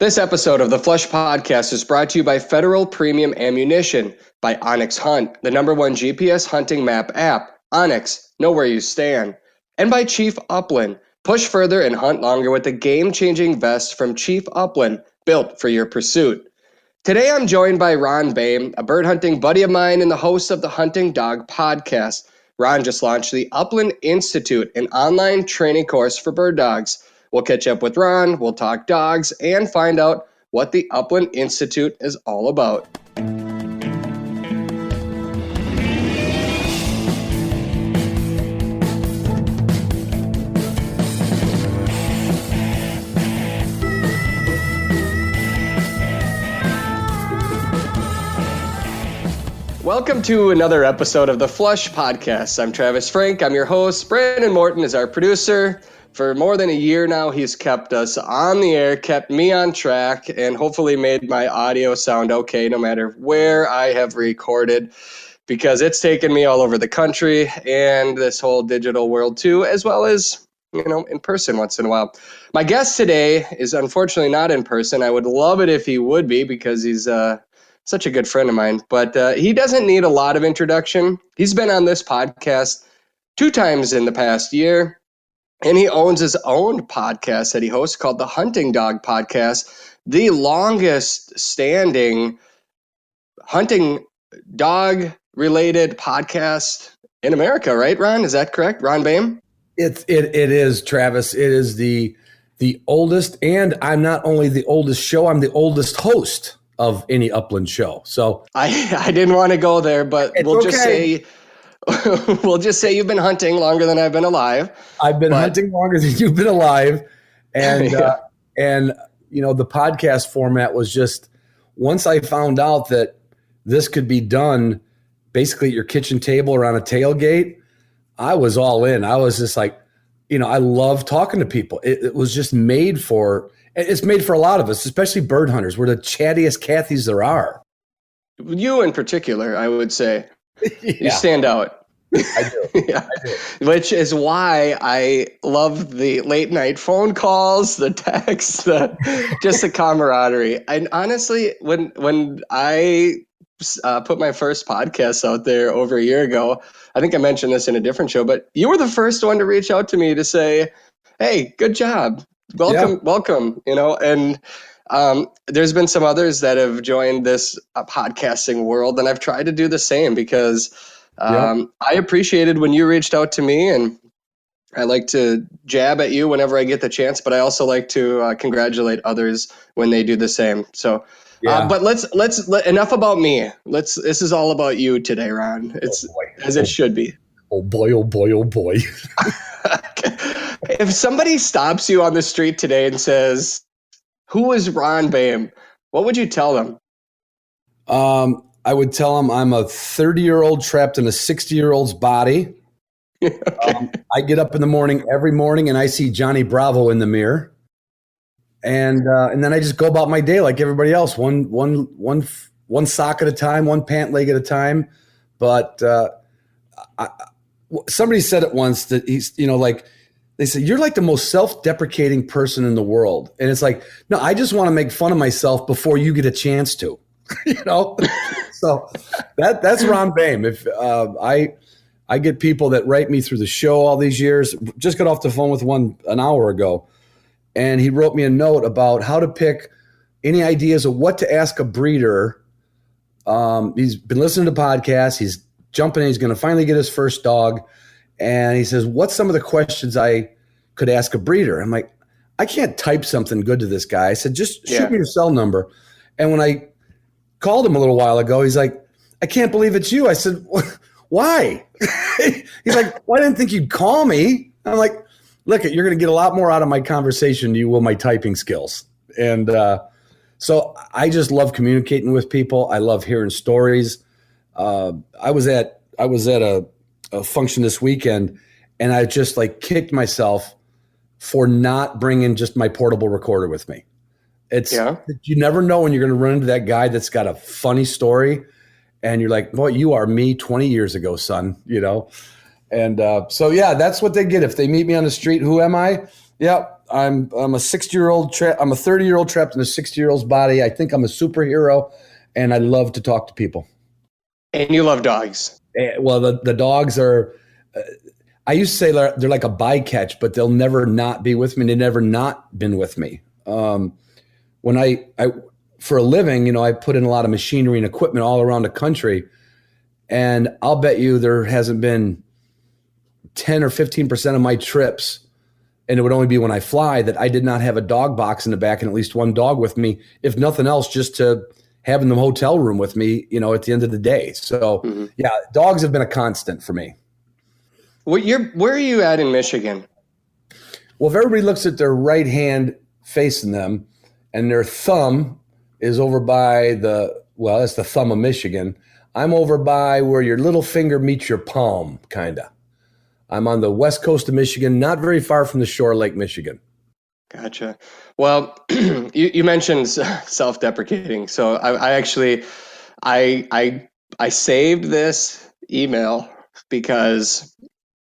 This episode of the Flush Podcast is brought to you by Federal Premium Ammunition, by Onyx Hunt, the #1 GPS hunting map app. Onyx, know where you stand. And by Chief Upland. Push further and hunt longer with the game-changing vest from Chief Upland, built for your pursuit. Today I'm joined by Ron Boehme, a bird hunting buddy of mine and the host of the Hunting Dog Podcast. Ron just launched the Upland Institute, an online training course for bird dogs. We'll catch up with Ron, we'll talk dogs, and find out what the Upland Institute is all about. Welcome to another episode of the Flush Podcast. I'm Travis Frank, I'm your host. Brandon Morton is our producer. For more than a year now, he's kept us on the air, kept me on track, and hopefully made my audio sound okay no matter where I have recorded, because it's taken me all over the country and this whole digital world too, as well as, in person once in a while. My guest today is unfortunately not in person. I would love it if he would be, because he's such a good friend of mine, but he doesn't need a lot of introduction. He's been on this podcast 2 times in the past year. And he owns his own podcast that he hosts called the Hunting Dog Podcast, the longest standing hunting dog related podcast in America, right, Ron? Is that correct? Ron Boehme? It is, Travis. It is the oldest, and I'm not only the oldest show, I'm the oldest host of any Upland show. So I didn't want to go there, but we'll just say you've been hunting longer than I've been alive. I've been hunting longer than you've been alive. And, the podcast format was just, once I found out that this could be done basically at your kitchen table or on a tailgate, I was all in. I was just like, I love talking to people. It was just made for, it's made for a lot of us, especially bird hunters. We're the chattiest Cathys there are. You in particular, I would say. Yeah. You stand out. I do. Yeah. I do. Which is why I love the late night phone calls, the texts, just the camaraderie. And honestly, when I put my first podcast out there over a year ago, I think I mentioned this in a different show, but you were the first one to reach out to me to say, "Hey, good job. Welcome." And there's been some others that have joined this podcasting world, and I've tried to do the same because I appreciated when you reached out to me, and I like to jab at you whenever I get the chance, but I also like to congratulate others when they do the same. So, but let's enough about me. This is all about you today, Ron. It's as it should be. Oh boy, oh boy, oh boy. If somebody stops you on the street today and says, "Who is Ron Boehme?" what would you tell them? I would tell them I'm a 30-year-old trapped in a 60-year-old's body. Okay. I get up in the morning every morning and I see Johnny Bravo in the mirror, and then I just go about my day like everybody else, one sock at a time, one pant leg at a time. But somebody said it once that he's, they say, "You're like the most self-deprecating person in the world." And it's like, no, I just want to make fun of myself before you get a chance to, So that's Ron Boehme. If I get people that write me through the show all these years. Just got off the phone with one an hour ago, and he wrote me a note about how to pick any ideas of what to ask a breeder. He's been listening to podcasts. He's jumping in. He's going to finally get his first dog. And he says, "What's some of the questions I could ask a breeder?" I'm like, I can't type something good to this guy. I said, "Just shoot me your cell number." And when I called him a little while ago, he's like, "I can't believe it's you." I said, "Why?" He's like, "Well, I didn't think you'd call me." I'm like, "Look, you're going to get a lot more out of my conversation than you will my typing skills." And so I just love communicating with people. I love hearing stories. I was at a function this weekend, and I just kicked myself for not bringing just my portable recorder with me. You never know when you're going to run into that guy that's got a funny story, and you're like, "Boy, you are me 20 years ago, son." And that's what they get if they meet me on the street. Who am I? Yep, I'm a 60-year-old. I'm a 30-year-old trapped in a 60-year-old's body. I think I'm a superhero, and I love to talk to people. And you love dogs. Well, the dogs are. I used to say they're like a bycatch, but they'll never not be with me. They never not been with me. When I for a living, I put in a lot of machinery and equipment all around the country, and I'll bet you there hasn't been 10 or 15% of my trips, and it would only be when I fly, that I did not have a dog box in the back and at least one dog with me, if nothing else, just to have in the hotel room with me, at the end of the day. So yeah, dogs have been a constant for me. Where are you at in Michigan? Well, if everybody looks at their right hand facing them and their thumb is over by that's the thumb of Michigan. I'm over by where your little finger meets your palm, kind of. I'm on the west coast of Michigan, not very far from the shore, Lake Michigan. Gotcha. Well, you mentioned self-deprecating. So I saved this email because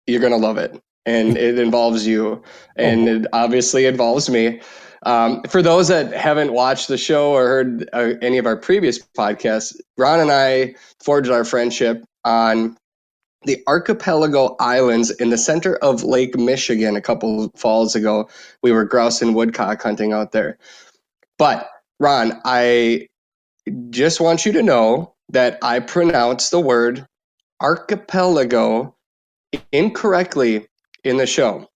you're going to love it. And it involves you, and it obviously involves me. For those that haven't watched the show or heard any of our previous podcasts, Ron and I forged our friendship on the archipelago islands in the center of Lake Michigan a couple falls ago. We were grouse and woodcock hunting out there. But Ron, I just want you to know that I pronounced the word archipelago incorrectly in the show.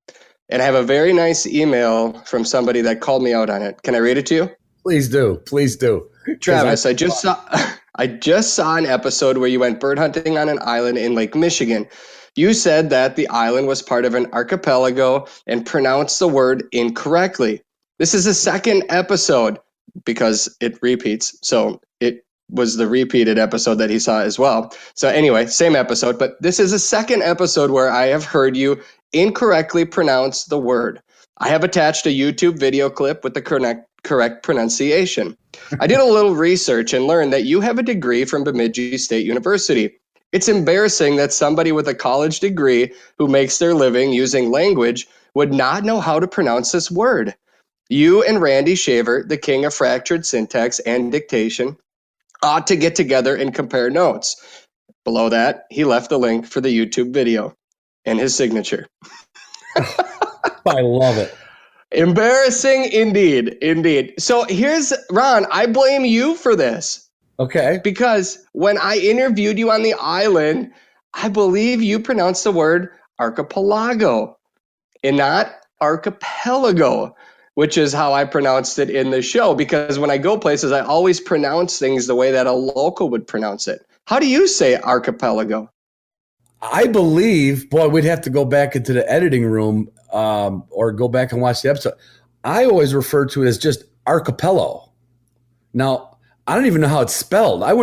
And I have a very nice email from somebody that called me out on it. Can I read it to you? Please do. Please do. Travis, I just saw an episode where you went bird hunting on an island in Lake Michigan. You said that the island was part of an archipelago and pronounced the word incorrectly. This is the second episode because it repeats. So it was the repeated episode that he saw as well. So anyway, same episode, but this is the second episode where I have heard you incorrectly pronounce the word. I have attached a YouTube video clip with the correct pronunciation. I did a little research and learned that you have a degree from Bemidji State University. It's embarrassing that somebody with a college degree who makes their living using language would not know how to pronounce this word. You and Randy Shaver, the king of fractured syntax and dictation, ought to get together and compare notes. Below that, he left the link for the YouTube video and his signature. I love it. Embarrassing indeed. So here's, Ron, I blame you for this. Okay. Because when I interviewed you on the island, I believe you pronounced the word archipelago and not archipelago, which is how I pronounced it in the show. Because when I go places, I always pronounce things the way that a local would pronounce it. How do you say archipelago? I believe, boy, we'd have to go back into the editing room or go back and watch the episode. I always refer to it as just archipelago. Now, I don't even know how it's spelled. You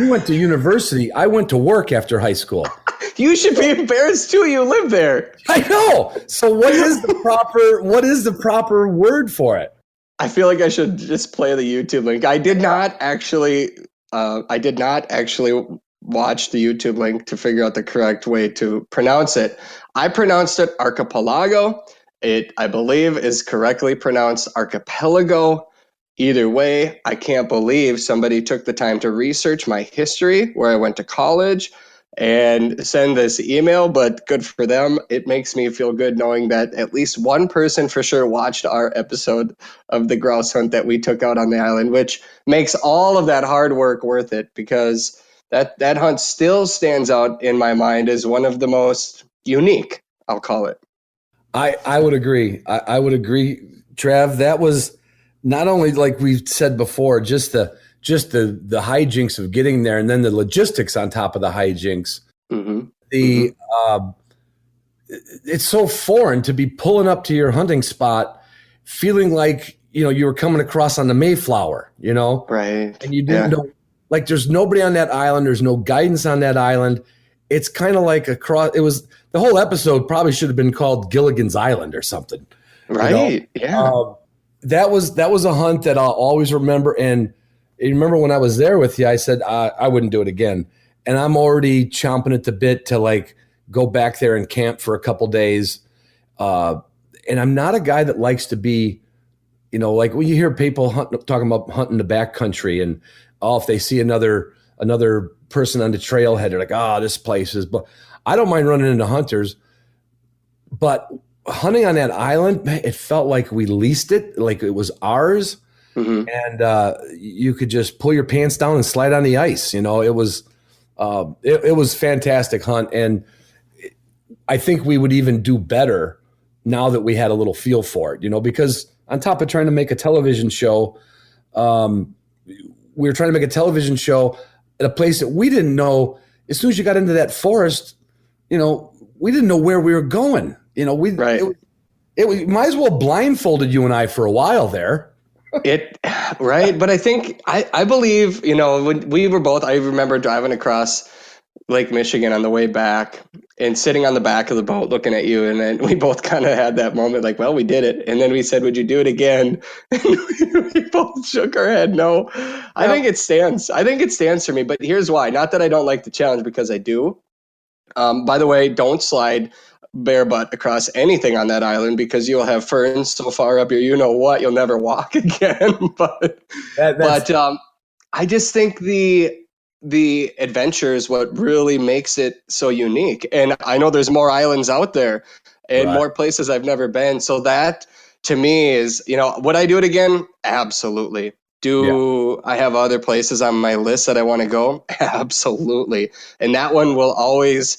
went to university. I went to work after high school. You should be embarrassed too. You live there. I know. So what is the proper word for it? I feel like I should just play the YouTube link. I did not actually watch the YouTube link to figure out the correct way to pronounce it. I pronounced it archipelago. It, I believe, is correctly pronounced archipelago. Either way, I can't believe somebody took the time to research my history, where I went to college, and send this email, but good for them. It makes me feel good knowing that at least one person for sure watched our episode of the grouse hunt that we took out on the island, which makes all of that hard work worth it, because that hunt still stands out in my mind as one of the most unique, I'll call it. I would agree. I would agree, Trav. That was not only, like we've said before, just the hijinks of getting there, and then the logistics on top of the hijinks. Mm-hmm. It's so foreign to be pulling up to your hunting spot, feeling like you were coming across on the Mayflower, right? And you didn't know, like, there's nobody on that island. There's no guidance on that island. It's kind of like the whole episode probably should have been called Gilligan's Island or something, right? Yeah. That was a hunt that I'll always remember. And you remember when I was there with you, I said I wouldn't do it again. And I'm already chomping at the bit to like go back there and camp for a couple days. and I'm not a guy that likes to be, like when you hear people talking about hunting the backcountry and if they see another person on the trailhead, they're like, this place is, but I don't mind running into hunters, but hunting on that island, man, it felt like we leased it, like it was ours. Mm-hmm. And you could just pull your pants down and slide on the ice. It was fantastic hunt. And I think we would even do better now that we had a little feel for it, because on top of trying to make a television show, we were trying to make a television show at a place that we didn't know. As soon as you got into that forest, we didn't know where we were going. Right. It might as well blindfolded you and I for a while there. Right. But I think, I believe, when we were both, I remember driving across Lake Michigan on the way back and sitting on the back of the boat looking at you. And then we both kind of had that moment like, well, we did it. And then we said, would you do it again? And we both shook our head. No, I think it stands. I think it stands for me. But here's why. Not that I don't like the challenge, because I do. By the way, don't slide bare butt across anything on that island, because you'll have ferns so far up your you'll never walk again. But I just think the adventure is what really makes it so unique. And I know there's more islands out there and more places I've never been. So that to me is, would I do it again? Absolutely. I have other places on my list that I want to go? Absolutely. And that one will always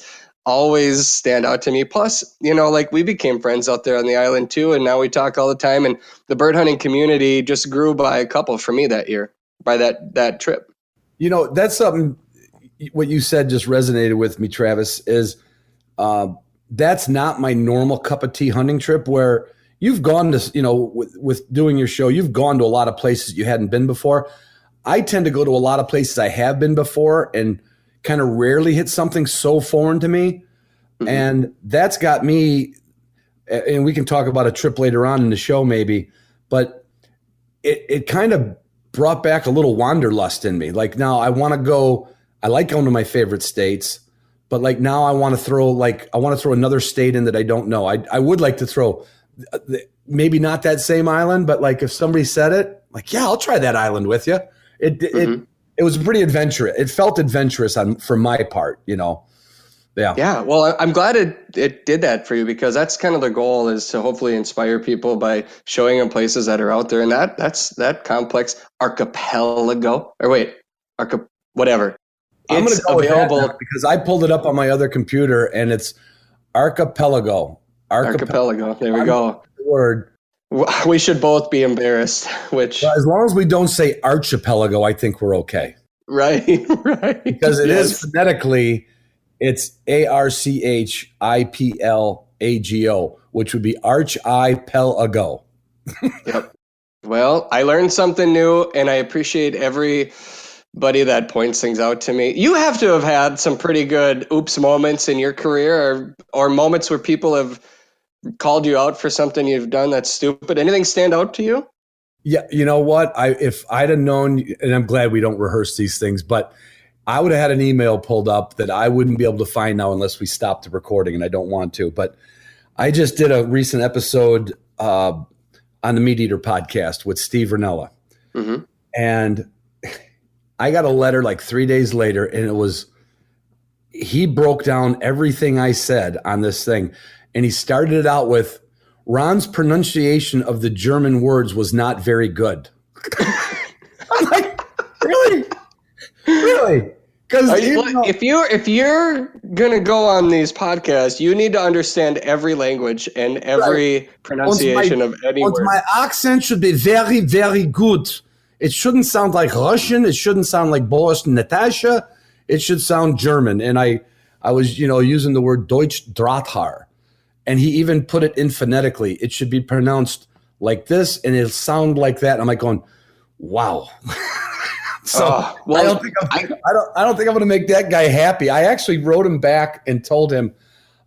stand out to me. Plus, we became friends out there on the island too. And now we talk all the time, and the bird hunting community just grew by a couple for me that year, by that trip. That's something, what you said just resonated with me, Travis, is that's not my normal cup of tea hunting trip, where you've gone to, with doing your show, you've gone to a lot of places you hadn't been before. I tend to go to a lot of places I have been before and kind of rarely hit something so foreign to me. Mm-hmm. And that's got me, and we can talk about a trip later on in the show maybe, but it kind of brought back a little wanderlust in me. Like now I want to go, I like going to my favorite states, but like now I want to throw another state in that I don't know. I would like to throw maybe not that same island, but like if somebody said it, like, yeah, I'll try that island with you. It was pretty adventurous. It felt adventurous for my part, Yeah. Yeah. Well, I'm glad it did that for you, because that's kind of the goal, is to hopefully inspire people by showing them places that are out there. And that's that complex archipelago, whatever. I'm going to go available with that because I pulled it up on my other computer and it's archipelago. Archipelago. There we go. Word. We should both be embarrassed, which... Well, as long as we don't say archipelago, I think we're okay. Right. Because it is phonetically, it's ARCHIPLAGO, which would be archipelago. Yep. Well, I learned something new, and I appreciate everybody that points things out to me. You have to have had some pretty good oops moments in your career, or moments where people have called you out for something you've done that's stupid. Anything stand out to you? Yeah, you know what? If I'd have known, and I'm glad we don't rehearse these things, but I would have had an email pulled up that I wouldn't be able to find now unless we stopped the recording, and I don't want to. But I just did a recent episode on the Meat Eater podcast with Steve Ranella. Mm-hmm. And I got a letter like 3 days later, and he broke down everything I said on this thing. And he started it out with, Ron's pronunciation of the German words was not very good. I'm like, really? Because if you're gonna go on these podcasts, you need to understand every language and every pronunciation of any word. My accent should be very, very good. It shouldn't sound like Russian. It shouldn't sound like Boris and Natasha. It should sound German. And I was, using the word Deutsch Drahthaar. And he even put it in phonetically. It should be pronounced like this, and it'll sound like that. And I'm like going, wow. So I don't think I'm going to make that guy happy. I actually wrote him back and told him,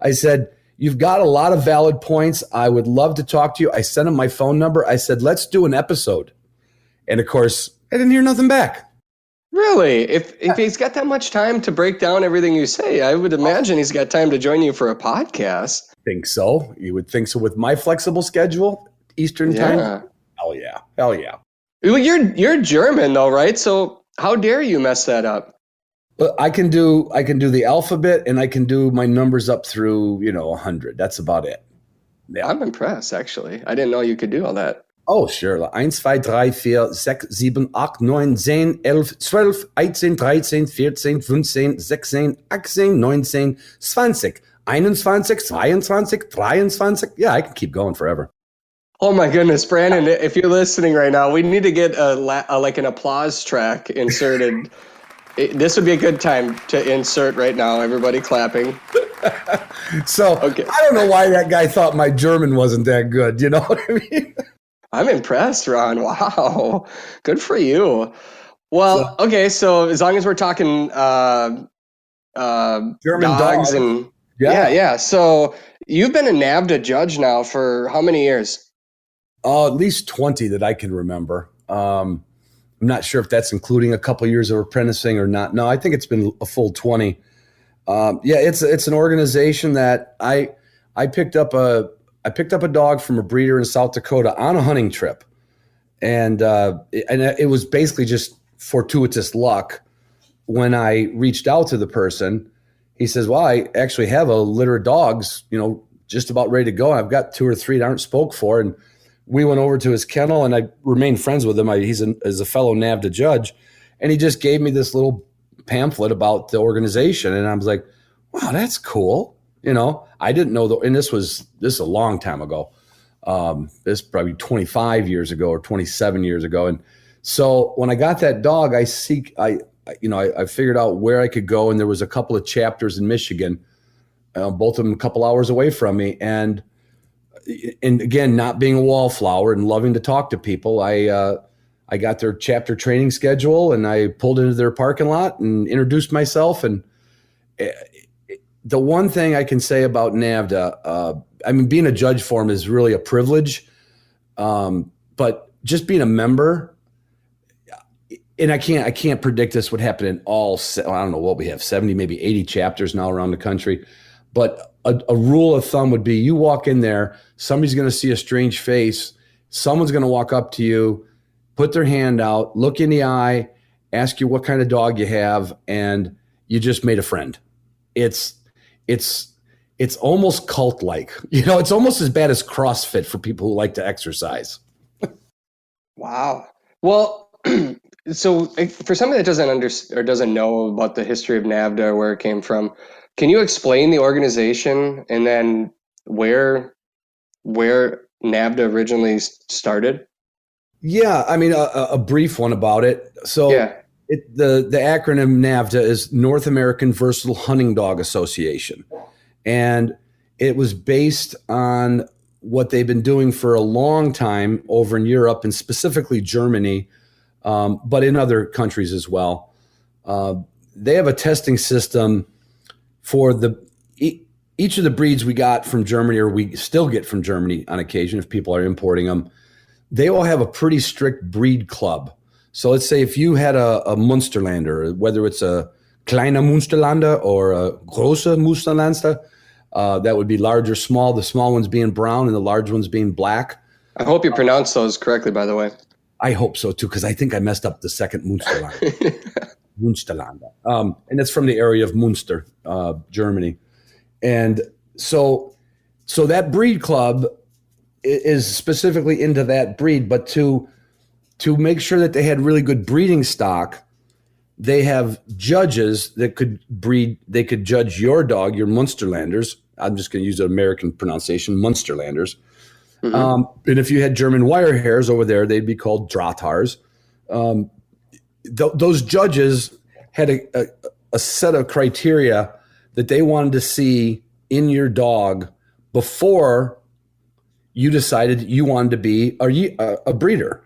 I said, you've got a lot of valid points. I would love to talk to you. I sent him my phone number. I said, let's do an episode. And of course, I didn't hear nothing back. Really? If he's got that much time to break down everything you say, I would imagine he's got time to join you for a podcast. think so. You would think so with my flexible schedule, Eastern time. Hell yeah. Hell yeah. Well, you're German though, right? So how dare you mess that up? But I can do the alphabet, and I can do my numbers up through 100. That's about it. Yeah. I'm impressed, actually. I didn't know you could do all that. Oh, sure. 1, 2, 3, 4, 6, 7, 8, 9, 10, 11, 12, 13, 13, 14, 15, 16, 18, 19, 20, 21, 22, 23. Yeah, I can keep going forever. Oh my goodness, Brandon! If you're listening right now, we need to get like an applause track inserted. This would be a good time to insert right now. Everybody clapping. So okay. I don't know why that guy thought my German wasn't that good. You know what I mean? I'm impressed, Ron. Wow, good for you. Well, okay. So as long as we're talking German dogs and yeah. So you've been a NAVHDA judge now for how many years? At least 20 that I can remember. I'm not sure if that's including a couple years of apprenticing or not. No, I think it's been a full 20. It's an organization that I picked up a dog from a breeder in South Dakota on a hunting trip, and it was basically just fortuitous luck. When I reached out to the person, he says, "Well, I actually have a litter of dogs, just about ready to go. I've got 2 or 3 that aren't spoke for." And we went over to his kennel, and I remained friends with him. He's a fellow NAVHDA judge, and he just gave me this little pamphlet about the organization, and I was like, "Wow, that's cool." I didn't know and this is a long time ago. This is probably 25 years ago or 27 years ago. And so when I got that dog, I figured out where I could go, and there was a couple of chapters in Michigan, both of them a couple hours away from me, and again, not being a wallflower and loving to talk to people, I got their chapter training schedule, and I pulled into their parking lot and introduced myself. And the one thing I can say about NAVHDA, being a judge for them is really a privilege, but just being a member, and I can't predict this would happen in all. I don't know what we have, 70, maybe 80 chapters now around the country, but a rule of thumb would be you walk in there, somebody's going to see a strange face, someone's going to walk up to you, put their hand out, look in the eye, ask you what kind of dog you have, and you just made a friend. It's almost cult-like. It's almost as bad as CrossFit for people who like to exercise. Wow. Well, so for somebody that doesn't understand or doesn't know about the history of NAVHDA or where it came from, can you explain the organization and then where NAVHDA originally started? Yeah, a brief one about it. So the acronym NAVHDA is North American Versatile Hunting Dog Association. And it was based on what they've been doing for a long time over in Europe and specifically Germany, but in other countries as well. They have a testing system for each of the breeds we got from Germany, or we still get from Germany on occasion if people are importing them. They all have a pretty strict breed club. So let's say if you had a Munsterlander, whether it's a Kleiner Munsterlander or a Große Munsterlander, that would be large or small, the small ones being brown and the large ones being black. I hope you pronounced those correctly, by the way. I hope so too, because I think I messed up the second Munsterlander. Munsterlander. And it's from the area of Munster, Germany. And so that breed club is specifically into that breed, but to make sure that they had really good breeding stock, they have judges that they could judge your dog, your Munsterlanders. I'm just going to use an American pronunciation, Munsterlanders. Mm-hmm. And if you had German wire hairs over there, they'd be called Drahthaars. Those judges had a set of criteria that they wanted to see in your dog before you decided you wanted to be a breeder.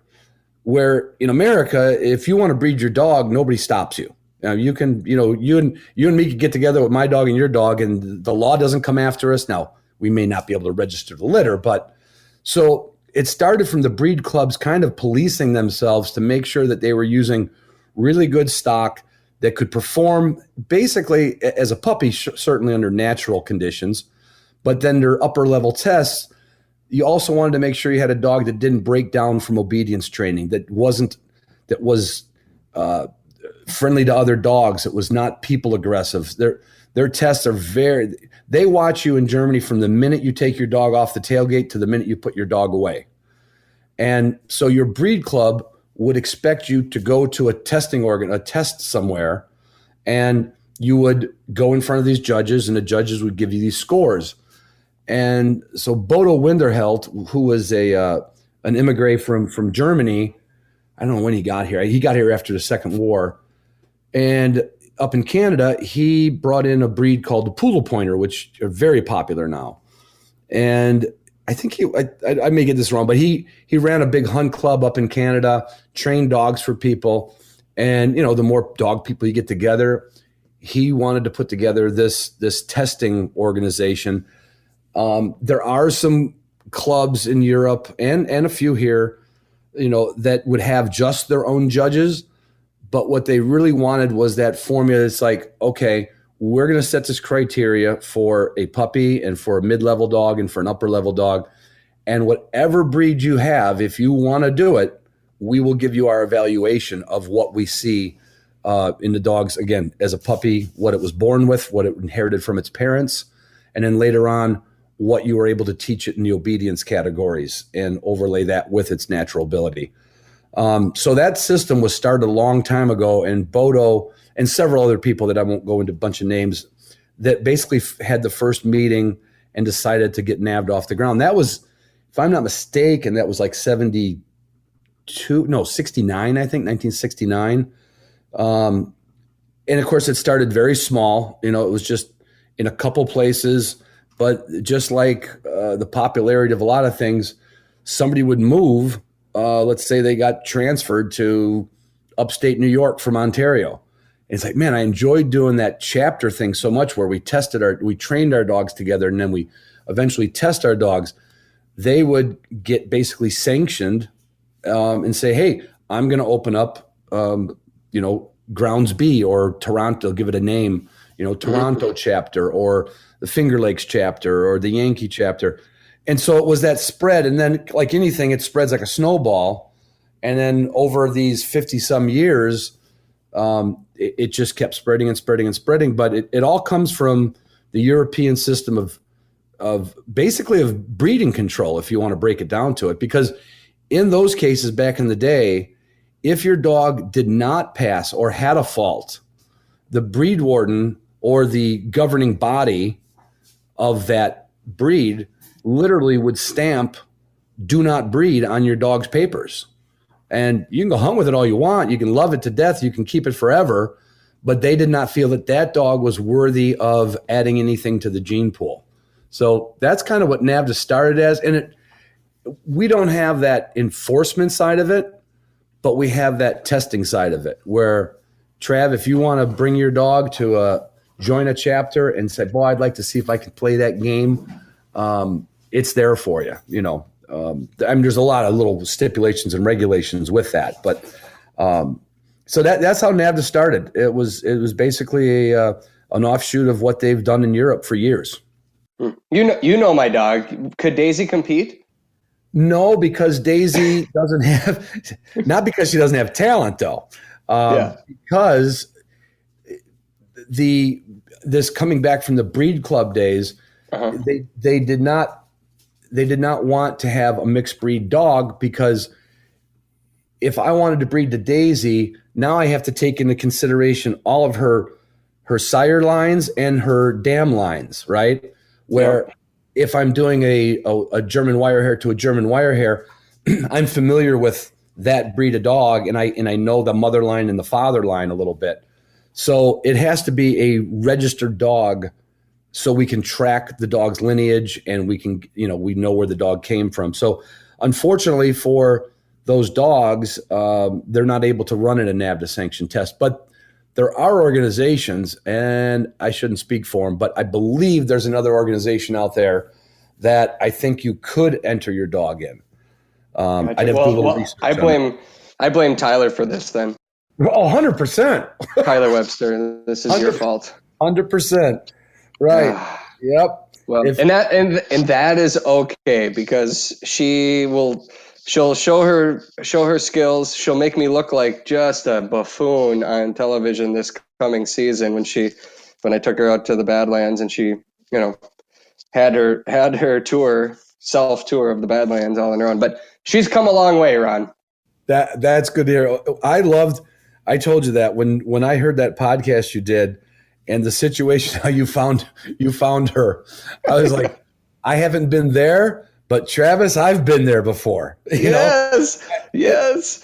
Where in America, if you want to breed your dog, nobody stops you. You can, you and me could get together with my dog and your dog, and the law doesn't come after us. Now, we may not be able to register the litter, but so it started from the breed clubs kind of policing themselves to make sure that they were using really good stock that could perform basically as a puppy, certainly under natural conditions, But then their upper level tests, you also wanted to make sure you had a dog that didn't break down from obedience training, that was friendly to other dogs. It was not people aggressive. Their tests are they watch you in Germany from the minute you take your dog off the tailgate to the minute you put your dog away. And so your breed club would expect you to go to a test somewhere, and you would go in front of these judges, and the judges would give you these scores. And so Bodo Winterhelt, who was an immigrant from Germany, I don't know when he got here. He got here after the Second War. And up in Canada, he brought in a breed called the Poodle Pointer, which are very popular now. And I think I may get this wrong, but he ran a big hunt club up in Canada, trained dogs for people. And, the more dog people you get together, he wanted to put together this testing organization. There are some clubs in Europe and a few here, that would have just their own judges. But what they really wanted was that formula. It's like, okay, we're going to set this criteria for a puppy and for a mid-level dog and for an upper-level dog. And whatever breed you have, if you want to do it, we will give you our evaluation of what we see in the dogs, again, as a puppy, what it was born with, what it inherited from its parents, and then later on, what you were able to teach it in the obedience categories and overlay that with its natural ability. So that system was started a long time ago, and Bodo and several other people that I won't go into a bunch of names that basically had the first meeting and decided to get NAVHDA off the ground. That was, if I'm not mistaken, that was like 69, I think, 1969. And of course it started very small. It was just in a couple places, but just like the popularity of a lot of things, somebody would move. Let's say they got transferred to upstate New York from Ontario. And it's like, man, I enjoyed doing that chapter thing so much, where we trained our dogs together, and then we eventually test our dogs. They would get basically sanctioned and say, hey, I'm going to open up, Grounds B or Toronto, give it a name, Toronto chapter, or the Finger Lakes chapter, or the Yankee chapter. And so it was that spread. And then, like anything, it spreads like a snowball. And then over these 50 some years, it just kept spreading and spreading and spreading. But it all comes from the European system of basically of breeding control, if you want to break it down to it. Because in those cases back in the day, if your dog did not pass or had a fault, the breed warden or the governing body of that breed literally would stamp "do not breed" on your dog's papers. And you can go hunt with it all you want. You can love it to death. You can keep it forever. But they did not feel that dog was worthy of adding anything to the gene pool. So that's kind of what NAVHDA started as. And we don't have that enforcement side of it, but we have that testing side of it, where, Trav, if you want to bring your dog to join a chapter and say, boy, I'd like to see if I can play that game, it's there for you. There's a lot of little stipulations and regulations with that, but so that's how NAVHDA started. It was basically an offshoot of what they've done in Europe for years. You know my dog. Could Daisy compete? No, because Daisy doesn't have, not because she doesn't have talent though, because this coming back from the breed club days, they did not want to have a mixed breed dog, because if I wanted to breed to Daisy, now I have to take into consideration all of her sire lines and her dam lines, right? Where if I'm doing a German wire hair to a German wire hair, I'm familiar with that breed of dog, and I know the mother line and the father line a little bit. So it has to be a registered dog, so we can track the dog's lineage, and we can, we know where the dog came from. So unfortunately for those dogs, they're not able to run in a NAVHDA sanctioned test. But there are organizations, and I shouldn't speak for them, but I believe there's another organization out there that I think you could enter your dog in. Gotcha. I'd have to do a little research. I blame Tyler for this then. Oh, 100%. Tyler Webster, this is your fault. 100%. Right. Yep. Well, if and that is okay because she'll show her skills. She'll make me look like just a buffoon on television this coming season when I took her out to the Badlands and she, had her self tour of the Badlands all on her own. But she's come a long way, Ron. that's good to hear. I told you that when I heard that podcast you did and the situation how you found her, I was like, I haven't been there, but Travis, I've been there before. Yes.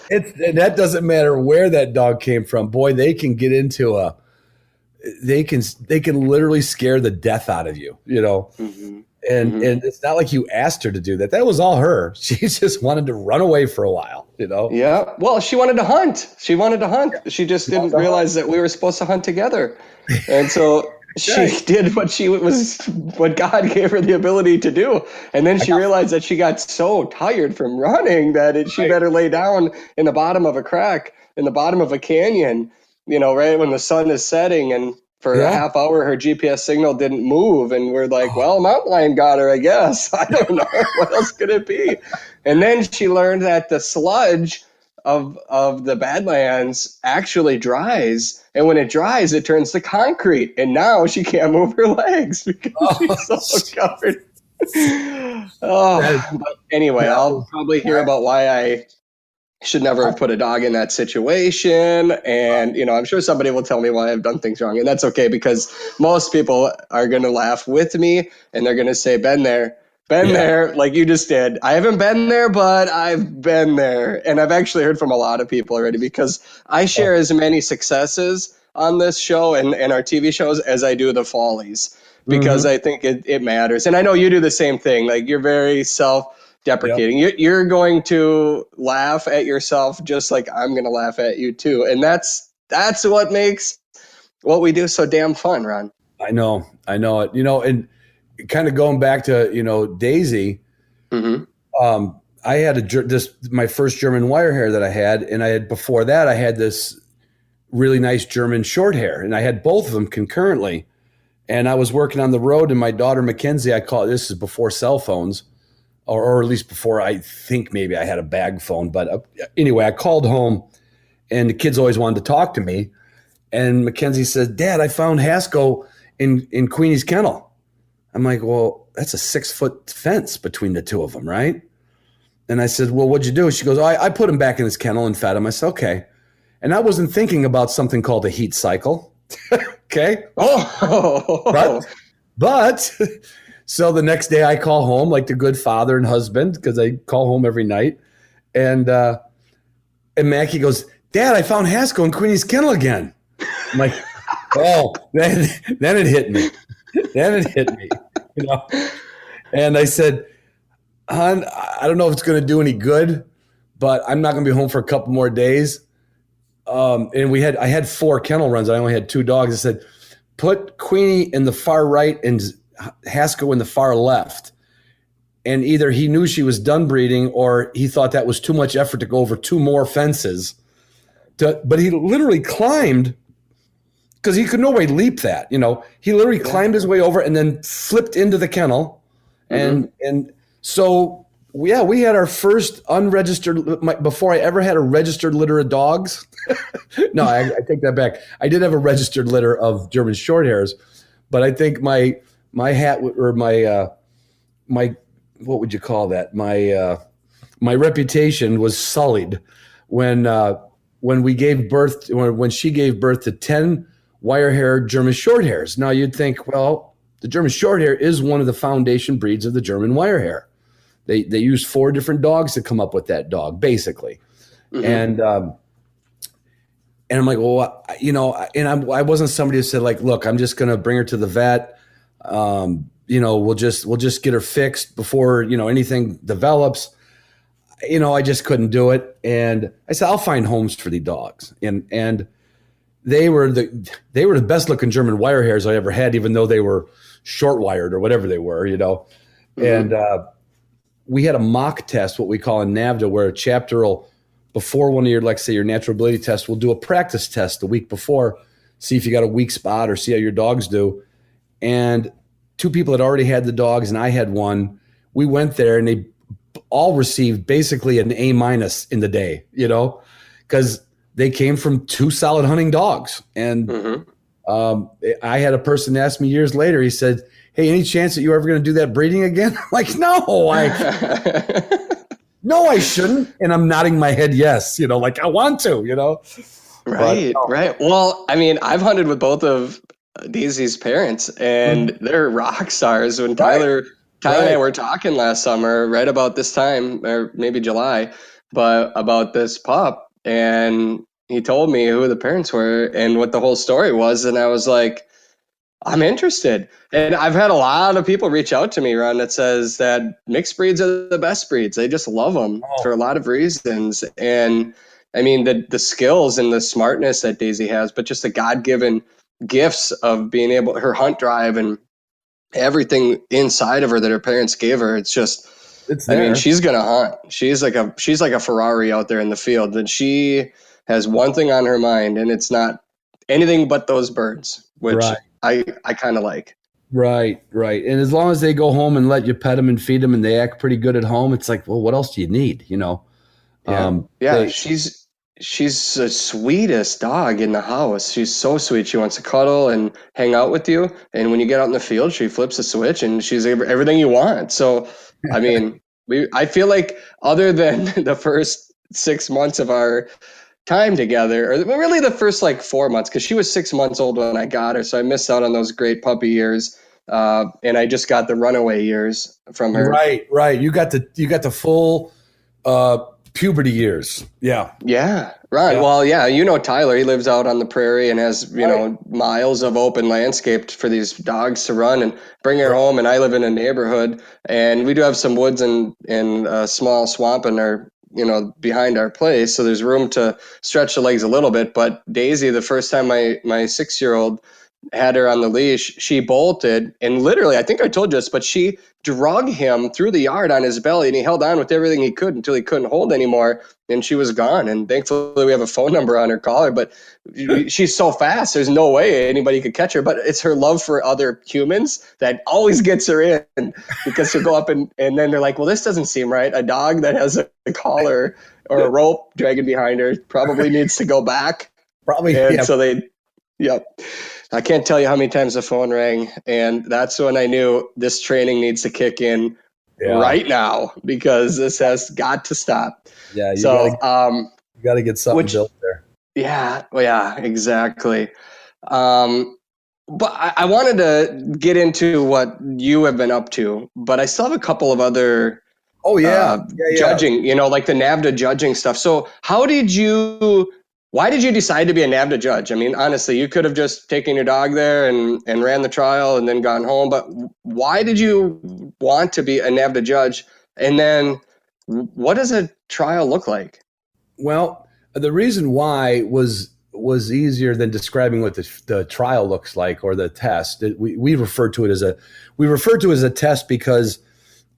And that doesn't matter where that dog came from. Boy, they can get into they can literally scare the death out of you, Mm-hmm. And it's not like you asked her to do that. That was all her. She just wanted to run away for a while, Yeah. Well, she wanted to hunt. She just didn't realize that we were supposed to hunt together. And so she did what God gave her the ability to do. And then she realized that she got so tired from running that she better lay down in the bottom of a crack, in the bottom of a canyon, right when the sun is setting. And for a half hour, her GPS signal didn't move. And we're like, well, mountain lion got her, I guess. I don't know. What else could it be? And then she learned that the sludge of the Badlands actually dries. And when it dries, it turns to concrete. And now she can't move her legs because she's so covered. But anyway, I'll probably hear about why I should never have put a dog in that situation. And, I'm sure somebody will tell me why I've done things wrong. And that's okay because most people are going to laugh with me and they're going to say, been there, like you just did. I haven't been there, but I've been there. And I've actually heard from a lot of people already because I share as many successes on this show and our TV shows as I do the follies because I think it matters. And I know you do the same thing. Like you're very self-deprecating. Yep. You're going to laugh at yourself just like I'm going to laugh at you too. And that's what makes what we do so damn fun, Ron. I know it. And kind of going back to, Daisy, I had my first German wire hair that I had. And before that, I had this really nice German short hair and I had both of them concurrently. And I was working on the road and my daughter, Mackenzie, this is before cell phones or at least before I think maybe I had a bag phone. But anyway, I called home and the kids always wanted to talk to me. And Mackenzie said, Dad, I found Haskell in Queenie's kennel. I'm like, well, that's a 6-foot fence between the two of them, right? And I said, well, what'd you do? She goes, I put him back in his kennel and fed him. I said, okay. And I wasn't thinking about something called a heat cycle. Okay. But so the next day I call home like the good father and husband because I call home every night. And Mackie goes, Dad, I found Haskell in Queenie's kennel again. I'm like, oh, then it hit me. And I said, hon, I don't know if it's going to do any good, but I'm not going to be home for a couple more days. And I had 4 kennel runs. I only had 2 dogs. I said, put Queenie in the far right and Haskell in the far left. And either he knew she was done breeding or he thought that was too much effort to go over 2 more fences. But he literally climbed because he could no way leap that, he literally climbed his way over and then flipped into the kennel. And so, we had our first unregistered, before I ever had a registered litter of dogs. No, I take that back. I did have a registered litter of German short hairs, but I think my hat or my what would you call that? My reputation was sullied when she gave birth to 10 wire hair German short hairs. Now you'd think, well, the German short hair is one of the foundation breeds of the German wire hair. They use 4 different dogs to come up with that dog, basically. And I'm like, well, and I wasn't somebody who said like, look, I'm just going to bring her to the vet. We'll just get her fixed before, anything develops. I just couldn't do it. And I said, I'll find homes for the dogs. And they were the best looking German wire hairs I ever had, even though they were short wired or whatever they were, And we had a mock test, what we call a NAVHDA, where a chapter will, before one of your, like say your natural ability test, will do a practice test the week before, see if you got a weak spot or see how your dogs do. And two people had already had the dogs and I had one. We went there and they all received basically an A- in the day, because they came from two solid hunting dogs. And I had a person ask me years later, he said, hey, any chance that you're ever going to do that breeding again? I'm like, no, no, I shouldn't. And I'm nodding my head yes, like I want to, Right, but, right. Well, I mean, I've hunted with both of Daisy's parents, and they're rock stars. When Tyler and I were talking last summer, right about this time, or maybe July, but about this pup, and he told me who the parents were and what the whole story was, and I was like, I'm interested. And I've had a lot of people reach out to me, Ron, that says that mixed breeds are the best breeds. They just love them for a lot of reasons. And I mean, the skills and the smartness that Daisy has, but just the God-given gifts of being able, her hunt drive and everything inside of her that her parents gave her. It's just, I mean, she's going to hunt. She's like a Ferrari out there in the field, and she has one thing on her mind, and it's not anything but those birds, which I kind of like. Right. And as long as they go home and let you pet them and feed them and they act pretty good at home, it's like, well, what else do you need? She's the sweetest dog in the house. She's so sweet. She wants to cuddle and hang out with you. And when you get out in the field, she flips a switch and she's everything you want. So, I mean, I feel like other than the first 6 months of our time together, or really the first like 4 months, because she was 6 months old when I got her. So I missed out on those great puppy years. And I just got the runaway years from her. Right. You got the full, puberty years. Yeah. Right. Yeah. Well, Tyler, he lives out on the prairie and has, miles of open landscape for these dogs to run and bring her home. And I live in a neighborhood, and we do have some woods and a small swamp in our, behind our place. So there's room to stretch the legs a little bit. But Daisy, the first time my 6-year-old had her on the leash, she bolted, and literally, I think I told you this, but she drug him through the yard on his belly, and he held on with everything he could until he couldn't hold anymore, and she was gone. And thankfully, we have a phone number on her collar, but she's so fast, there's no way anybody could catch her. But it's her love for other humans that always gets her in, because she'll go up and then they're like, well, this doesn't seem right. A dog that has a collar or a rope dragging behind her probably needs to go back. So I can't tell you how many times the phone rang, and that's when I knew this training needs to kick in right now, because this has got to stop. Yeah, you got to get something built there. Yeah, exactly. But I wanted to get into what you have been up to, but I still have a couple of other judging, like the NAVHDA judging stuff. So why did you decide to be a NAVHDA judge? I mean, honestly, you could have just taken your dog there and ran the trial and then gone home. But why did you want to be a NAVHDA judge? And then what does a trial look like? Well, the reason why was easier than describing what the trial looks like, or the test. We refer to it as a test because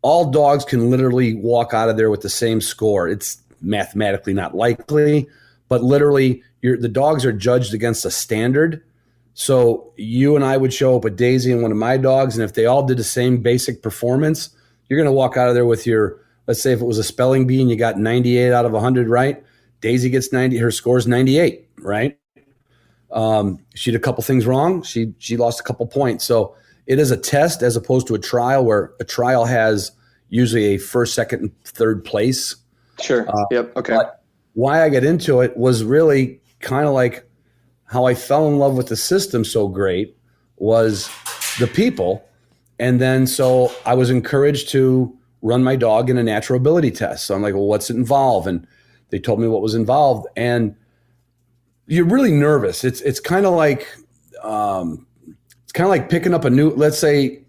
all dogs can literally walk out of there with the same score. It's mathematically not likely, but literally the dogs are judged against a standard. So you and I would show up with Daisy and one of my dogs, and if they all did the same basic performance, you're going to walk out of there with let's say if it was a spelling bee and you got 98 out of 100 right, Daisy gets 90, her score's 98, right? She did a couple things wrong. She lost a couple points. So it is a test as opposed to a trial, where a trial has usually a first, second, and third place. Sure. Yep. Okay. But why I got into it was really kind of like how I fell in love with the system so great was the people. And then so I was encouraged to run my dog in a natural ability test. So I'm like, well, what's it involve? And they told me what was involved. And you're really nervous. It's kind of like picking up a new, let's say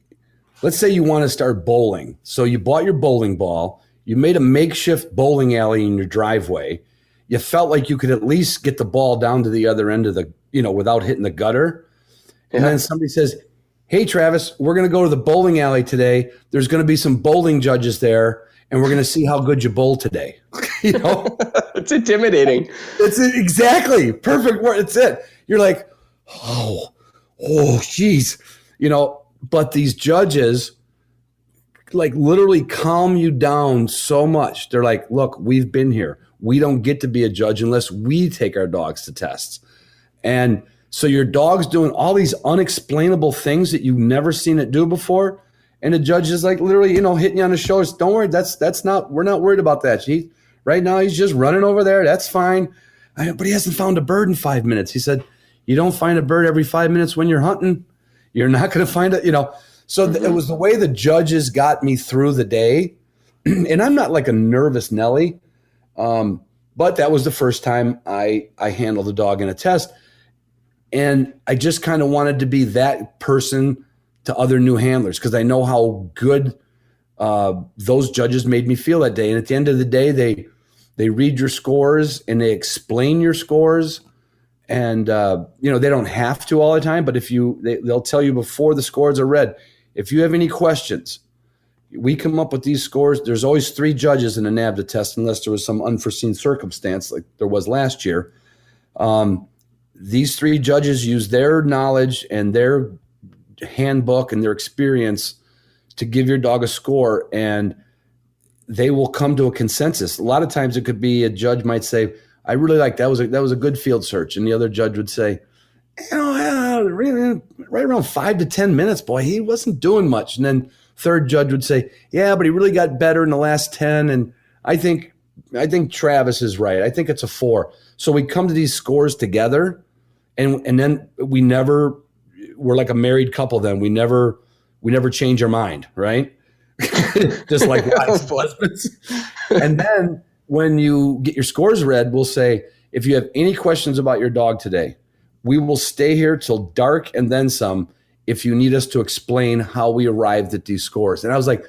you want to start bowling. So you bought your bowling ball, you made a makeshift bowling alley in your driveway. You felt like you could at least get the ball down to the other end of the, without hitting the gutter. And then somebody says, hey, Travis, we're going to go to the bowling alley today. There's going to be some bowling judges there, and we're going to see how good you bowl today. It's intimidating. It's exactly perfect word. It's it. You're like, oh, geez. But these judges like literally calm you down so much. They're like, look, we've been here. We don't get to be a judge unless we take our dogs to tests. And so your dog's doing all these unexplainable things that you've never seen it do before. And the judge is like literally, hitting you on the shoulders. Don't worry, we're not worried about that. Right now he's just running over there. That's fine. But he hasn't found a bird in 5 minutes. He said, you don't find a bird every 5 minutes when you're hunting. You're not going to find it, So it was the way the judges got me through the day. And I'm not like a nervous Nelly. But that was the first time I handled a dog in a test. And I just kind of wanted to be that person to other new handlers because I know how good those judges made me feel that day. And at the end of the day, they read your scores and they explain your scores. And, they don't have to all the time, but they'll tell you before the scores are read, if you have any questions, we come up with these scores. There's always 3 judges in a NAVHDA test, unless there was some unforeseen circumstance like there was last year. These 3 judges use their knowledge and their handbook and their experience to give your dog a score, and they will come to a consensus. A lot of times it could be a judge might say, I really like that was a good field search. And the other judge would say, right around 5 to 10 minutes, boy, he wasn't doing much. And then third judge would say, yeah, but he really got better in the last 10. And I think Travis is right. I think it's a 4. So we come to these scores together, and then we're like a married couple. Then we never change our mind, right? Just like husbands. And then when you get your scores read, we'll say, if you have any questions about your dog today, we will stay here till dark and then some if you need us to explain how we arrived at these scores. And I was like,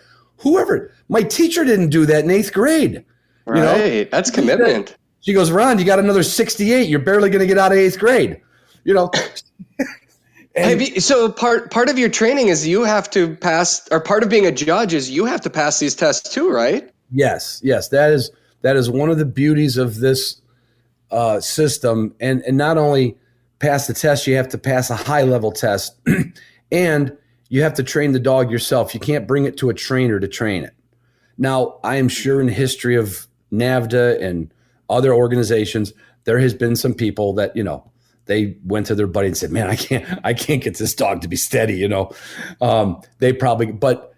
my teacher didn't do that in 8th grade. Right. That's commitment. She goes, Ron, you got another 68. You're barely going to get out of 8th grade. So part of your training is you have to pass, or part of being a judge is you have to pass these tests too, right? Yes. That is one of the beauties of this system. And not only pass the test, you have to pass a high-level test, and you have to train the dog yourself. You can't bring it to a trainer to train it. Now, I am sure in the history of NAVHDA and other organizations, there has been some people that, they went to their buddy and said, man, I can't get this dog to be steady, but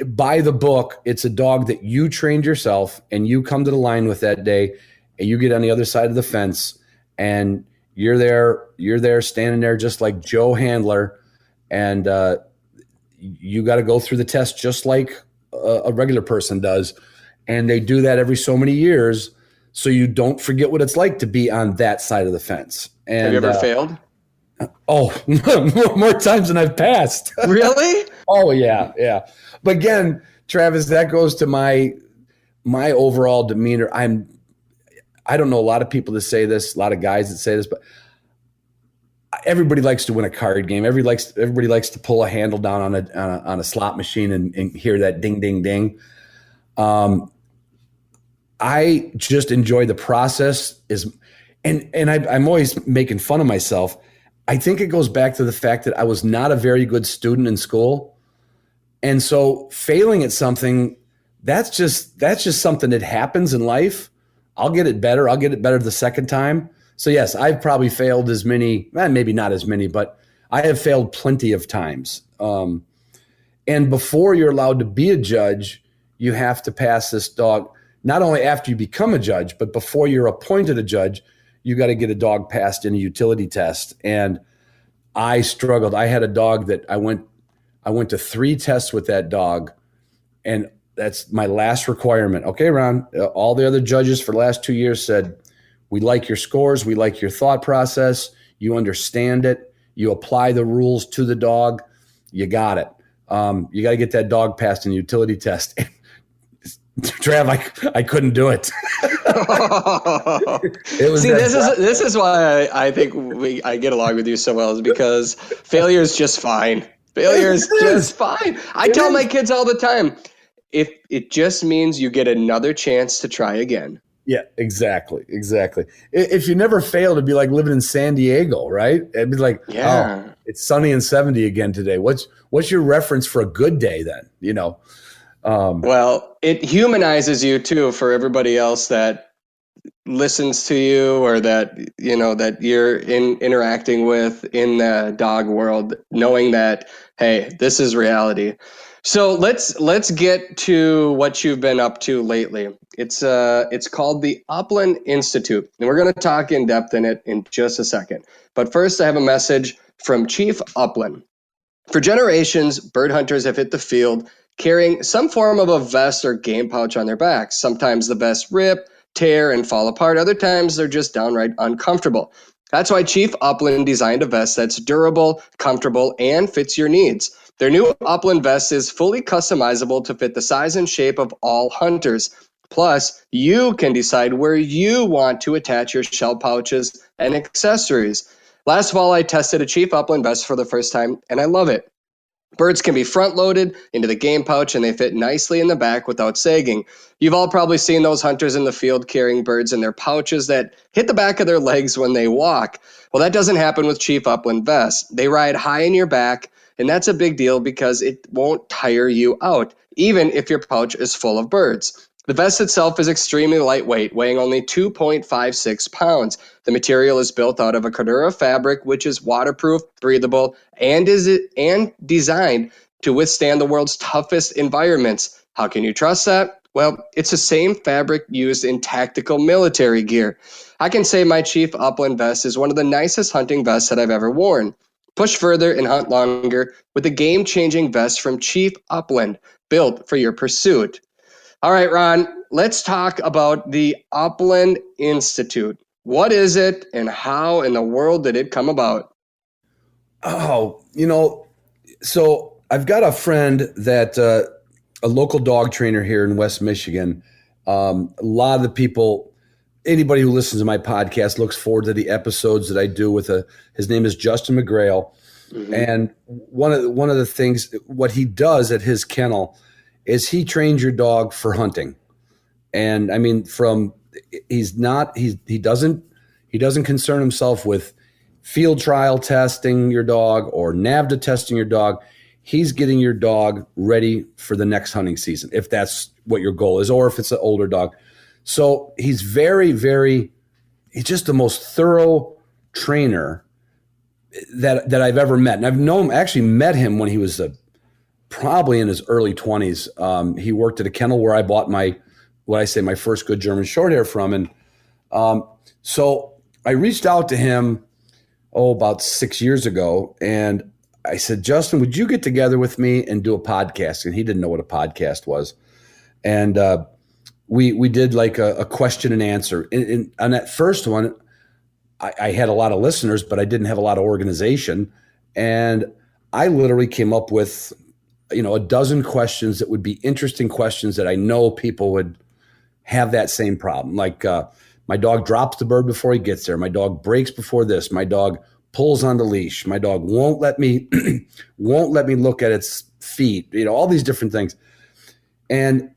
by the book, it's a dog that you trained yourself, and you come to the line with that day, and you get on the other side of the fence, and you're there standing there just like Joe Handler, and you got to go through the test just like a regular person does. And they do that every so many years, so you don't forget what it's like to be on that side of the fence. And, have you ever failed? Oh, more times than I've passed. Really? Oh, yeah. But again, Travis, that goes to my overall demeanor. I don't know a lot of people that say this, a lot of guys that say this, but everybody likes to win a card game. Everybody likes to pull a handle down on a slot machine and hear that ding, ding, ding. I just enjoy the process. I'm always making fun of myself. I think it goes back to the fact that I was not a very good student in school. And so failing at something, that's just something that happens in life. I'll get it better. I'll get it better the second time. So yes, I've probably failed as many, maybe not as many, but I have failed plenty of times. And before you're allowed to be a judge, you have to pass this dog, not only after you become a judge, but before you're appointed a judge, you got to get a dog passed in a utility test. And I struggled. I had a dog that I went to 3 tests with that dog, and that's my last requirement. Okay, Ron, all the other judges for the last 2 years said, we like your scores. We like your thought process. You understand it. You apply the rules to the dog. You got it. You got to get that dog passed in a utility test. Trav, I couldn't do it. This is why I think I get along with you so well, is because failure is just fine. Failure is just fine. I tell my kids all the time, if it just means you get another chance to try again. Yeah, exactly. If you never fail, it'd be like living in San Diego, right? It'd be like, oh, Yeah. it's sunny and 70 again today. What's your reference for a good day then? Well, it humanizes you too for everybody else that listens to you or that that you're interacting with in the dog world, knowing that, hey, this is reality. So let's get to what you've been up to lately. It's called the Upland Institute, and we're going to talk in depth in it in just a second. But first, I have a message from Chief Upland. For generations, bird hunters have hit the field carrying some form of a vest or game pouch on their backs. Sometimes the vests rip, tear, and fall apart. Other times they're just downright uncomfortable. That's why Chief Upland designed a vest that's durable, comfortable, and fits your needs. Their new Upland vest is fully customizable to fit the size and shape of all hunters. Plus, you can decide where you want to attach your shell pouches and accessories. Last fall, I tested a Chief Upland vest for the first time, and I love it. Birds can be front-loaded into the game pouch, and they fit nicely in the back without sagging. You've all probably seen those hunters in the field carrying birds in their pouches that hit the back of their legs when they walk. Well, that doesn't happen with Chief Upland vests. They ride high in your back, and that's a big deal because it won't tire you out, even if your pouch is full of birds. The vest itself is extremely lightweight, weighing only 2.56 pounds. The material is built out of a Cordura fabric, which is waterproof, breathable, and designed to withstand the world's toughest environments. How can you trust that? Well, it's the same fabric used in tactical military gear. I can say my Chief Upland vest is one of the nicest hunting vests that I've ever worn. Push further and hunt longer with the game-changing vest from Chief Upland, built for your pursuit. All right, Ron, let's talk about the Upland Institute. What is it, and how in the world did it come about? Oh, so I've got a friend that a local dog trainer here in West Michigan. A lot of the people, anybody who listens to my podcast looks forward to the episodes that I do with his name is Justin McGrail. Mm-hmm. And one of the things, what he does at his kennel is he trains your dog for hunting. And I mean, he doesn't concern himself with field trial testing your dog or NAVHDA testing your dog. He's getting your dog ready for the next hunting season, if that's what your goal is, or if it's an older dog. So he's he's just the most thorough trainer that I've ever met. And I've actually met him when he was probably in his early 20s. He worked at a kennel where I bought my first good German Shorthair from. And so I reached out to him, about 6 years ago. And I said, Justin, would you get together with me and do a podcast? And he didn't know what a podcast was. And we did like a question and answer. And on that first one, I had a lot of listeners, but I didn't have a lot of organization. And I literally came up with a dozen questions that would be interesting questions that I know people would have that same problem. Like my dog drops the bird before he gets there. My dog breaks before this. My dog pulls on the leash. My dog won't let me look at its feet. All these different things. And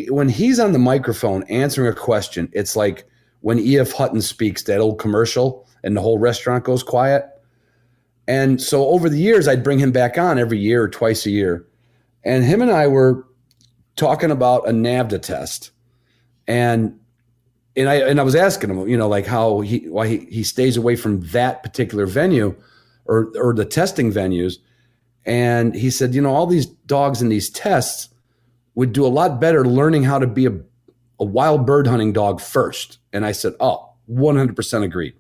when he's on the microphone answering a question, it's like when E.F. Hutton speaks, that old commercial, and the whole restaurant goes quiet. And so over the years, I'd bring him back on every year or twice a year. And him and I were talking about a NAVHDA test. And I was asking him, like why he stays away from that particular venue or the testing venues. And he said, all these dogs in these tests would do a lot better learning how to be a wild bird hunting dog first. And I said, 100% agreed.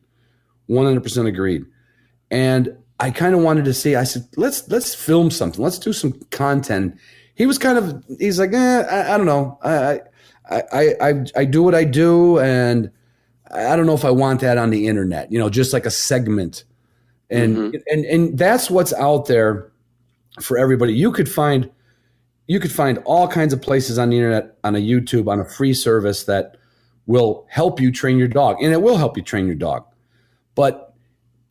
100% agreed. And I kind of wanted to see, I said, let's film something. Let's do some content. He's like, I don't know. I do what I do. And I don't know if I want that on the internet, just like a segment. And, and that's what's out there for everybody. You could find all kinds of places on the internet, on a YouTube, on a free service that will help you train your dog. And it will help you train your dog. But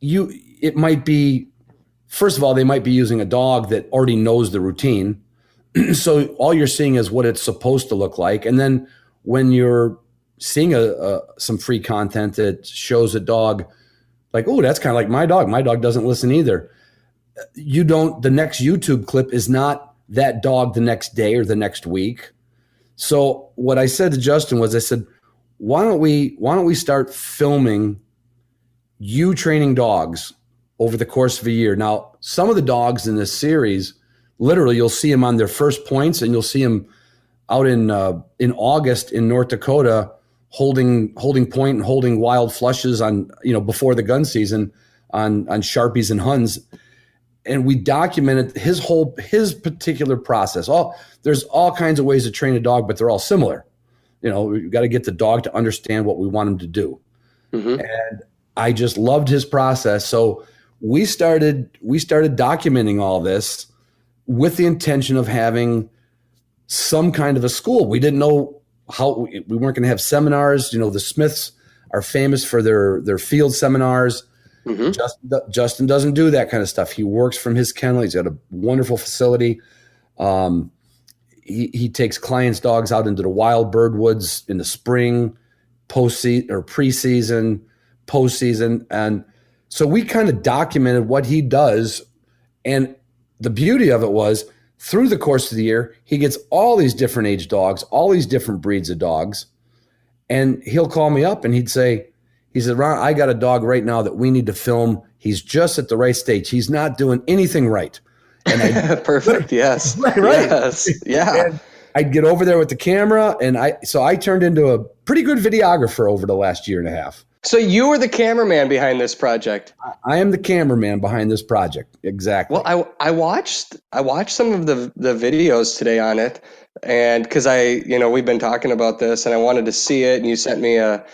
it might be, first of all, they might be using a dog that already knows the routine. So all you're seeing is what it's supposed to look like. And then when you're seeing some free content that shows a dog like, oh, that's kind of like my dog. My dog doesn't listen either. The next YouTube clip is not that dog the next day or the next week. So what I said to Justin was, I said, why don't we start filming you training dogs over the course of a year? Now, some of the dogs in this series, literally, you'll see them on their first points, and you'll see them out in August in North Dakota holding point and holding wild flushes on, before the gun season on Sharpies and Huns. And we documented his particular process. There's all kinds of ways to train a dog, but they're all similar. We've got to get the dog to understand what we want him to do. Mm-hmm. And I just loved his process. So we started documenting all this with the intention of having some kind of a school. We didn't know how. We weren't going to have seminars. The Smiths are famous for their field seminars. Mm-hmm. Justin doesn't do that kind of stuff. He works from his kennel. He's got a wonderful facility. He takes clients' dogs out into the wild bird woods in the spring, preseason, postseason. And so we kind of documented what he does. And the beauty of it was, through the course of the year, he gets all these different age dogs, all these different breeds of dogs. And he'll call me up and he said, Ron, I got a dog right now that we need to film. He's just at the right stage. He's not doing anything right. And perfect. Yes. Right. Yes. Yeah. And I'd get over there with the camera, and I turned into a pretty good videographer over the last year and a half. So you were the cameraman behind this project. I am the cameraman behind this project. Exactly. Well, I watched some of the videos today on it, and because we've been talking about this, and I wanted to see it, and you sent me a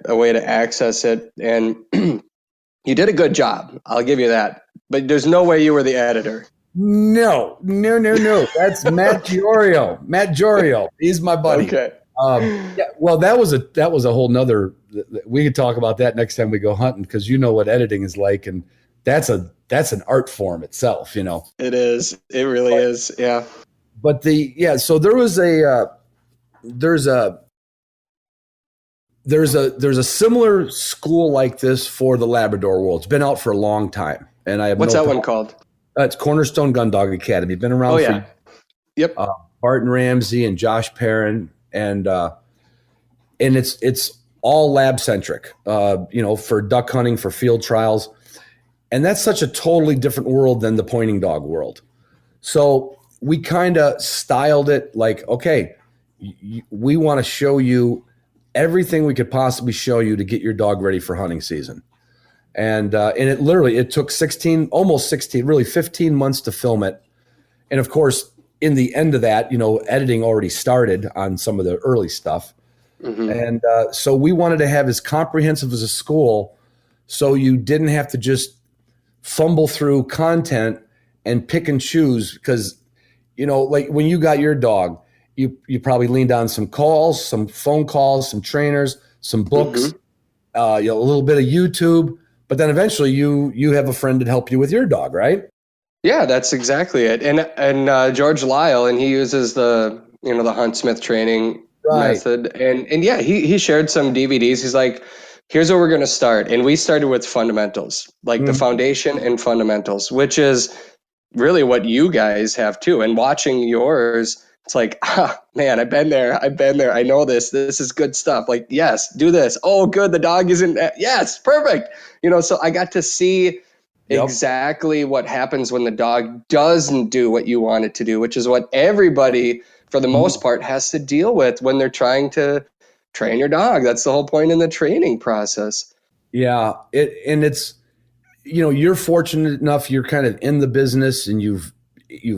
way to access it, and you did a good job. I'll give you that. But there's no way you were the editor. No. That's Matt Giorio. Matt Giorio. He's my buddy. Okay. Yeah, well, that was a whole nother. We could talk about that next time we go hunting, because you know what editing is like, and that's an art form itself. It is. It really is. Yeah. But so there's a similar school like this for the Labrador world. It's been out for a long time, and I have what's that one called? It's Cornerstone Gun Dog Academy. Been around. Oh yeah. Yep. Barton Ramsey and Josh Perrin, and it's all lab centric. For duck hunting, for field trials, and that's such a totally different world than the pointing dog world. So we kind of styled it like, okay, we want to show you everything we could possibly show you to get your dog ready for hunting season. And it took 15 months to film it. And of course, in the end of that, editing already started on some of the early stuff. Mm-hmm. And so we wanted to have as comprehensive as a school, so you didn't have to just fumble through content and pick and choose, because, like when you got your dog, you probably leaned on some calls, some phone calls, some trainers, some books, mm-hmm. A little bit of YouTube, but then eventually you have a friend to help you with your dog, right? Yeah, that's exactly it. And George Lyle, and he uses the Hunt Smith training method, and yeah, he shared some DVDs. He's like, here's where we're going to start, and we started with fundamentals, like the foundation and fundamentals, which is really what you guys have too. And watching yours, it's like, man, I've been there. I know this. This is good stuff. Like, yes, do this. Oh, good. The dog isn't. Yes, perfect. So I got to see exactly what happens when the dog doesn't do what you want it to do, which is what everybody, for the most part, has to deal with when they're trying to train your dog. That's the whole point in the training process. Yeah. It's, you're fortunate enough, you're kind of in the business, and you've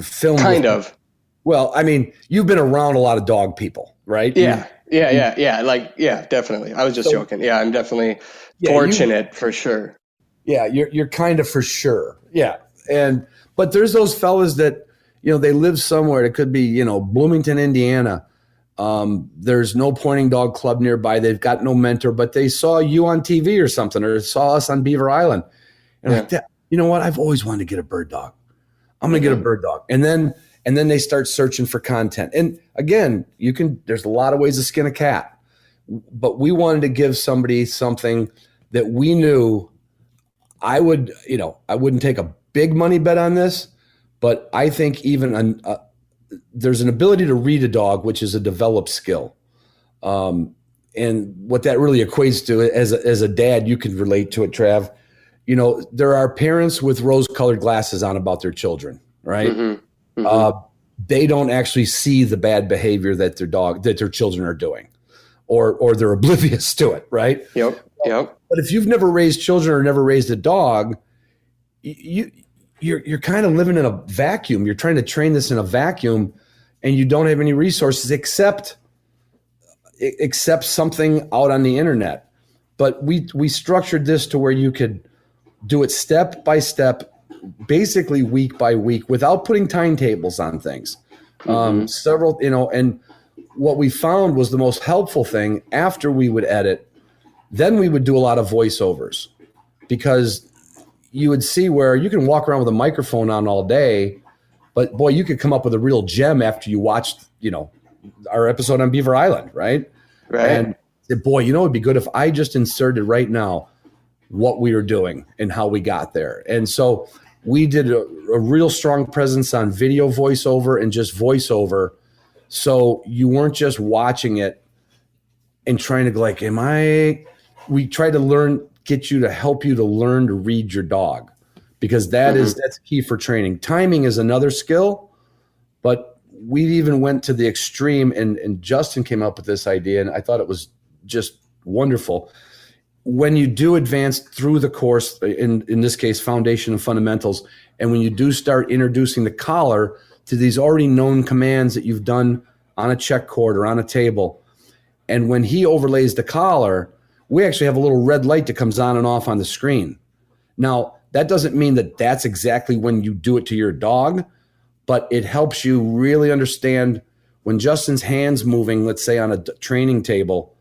filmed. Kind of. Well, I mean, you've been around a lot of dog people, right? Yeah. Yeah, definitely. I was just joking. Yeah, I'm definitely fortunate for sure. Yeah, you're kind of for sure. Yeah. But there's those fellas that, they live somewhere. It could be, Bloomington, Indiana. There's no pointing dog club nearby. They've got no mentor, but they saw you on TV or something, or saw us on Beaver Island. And like that, you know what? I've always wanted to get a bird dog. I'm going to get a bird dog. And then they start searching for content. And again, there's a lot of ways to skin a cat. but we wanted to give somebody something that we knew I wouldn't take a big money bet on this, but I think even there's an ability to read a dog, which is a developed skill. And what that really equates to, as a dad, you can relate to it, Trav. There are parents with rose-colored glasses on about their children, right? Mm-hmm. Mm-hmm. They don't actually see the bad behavior that their children are doing, or they're oblivious to it, right? Yep. But if you've never raised children or never raised a dog, you're kind of living in a vacuum. You're trying to train this in a vacuum, and you don't have any resources except something out on the internet. But we structured this to where you could do it step by step, basically week by week, without putting timetables on things. Mm-hmm. And what we found was the most helpful thing after we would edit. Then we would do a lot of voiceovers, because you would see where you can walk around with a microphone on all day, but boy, you could come up with a real gem after you watched, our episode on Beaver Island, right? Right. And boy, it'd be good if I just inserted right now what we were doing and how we got there. And so we did a real strong presence on video voiceover and just voiceover. So you weren't just watching it and trying to go like, we tried to help you to learn to read your dog, because that's key for training. Timing is another skill, but we even went to the extreme, and Justin came up with this idea, and I thought it was just wonderful. When you do advance through the course, in this case, foundation and fundamentals, and when you do start introducing the collar to these already known commands that you've done on a check cord or on a table, and when he overlays the collar, we actually have a little red light that comes on and off on the screen. Now, that doesn't mean that that's exactly when you do it to your dog, but it helps you really understand when Justin's hand's moving, let's say on a training table,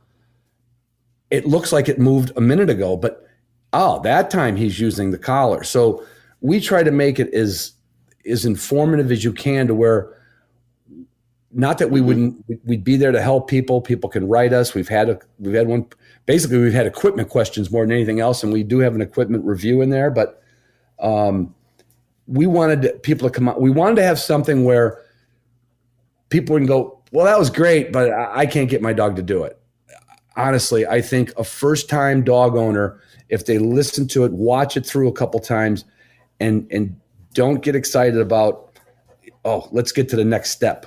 it looks like it moved a minute ago, but that time he's using the collar. So we try to make it as informative as you can, to where, not that we'd be there to help people. People can write us. We've had one. Basically, we've had equipment questions more than anything else, and we do have an equipment review in there. But we wanted people to come out. We wanted to have something where people would go, well, that was great, but I can't get my dog to do it. Honestly, I think a first-time dog owner, if they listen to it, watch it through a couple times, and don't get excited about, let's get to the next step.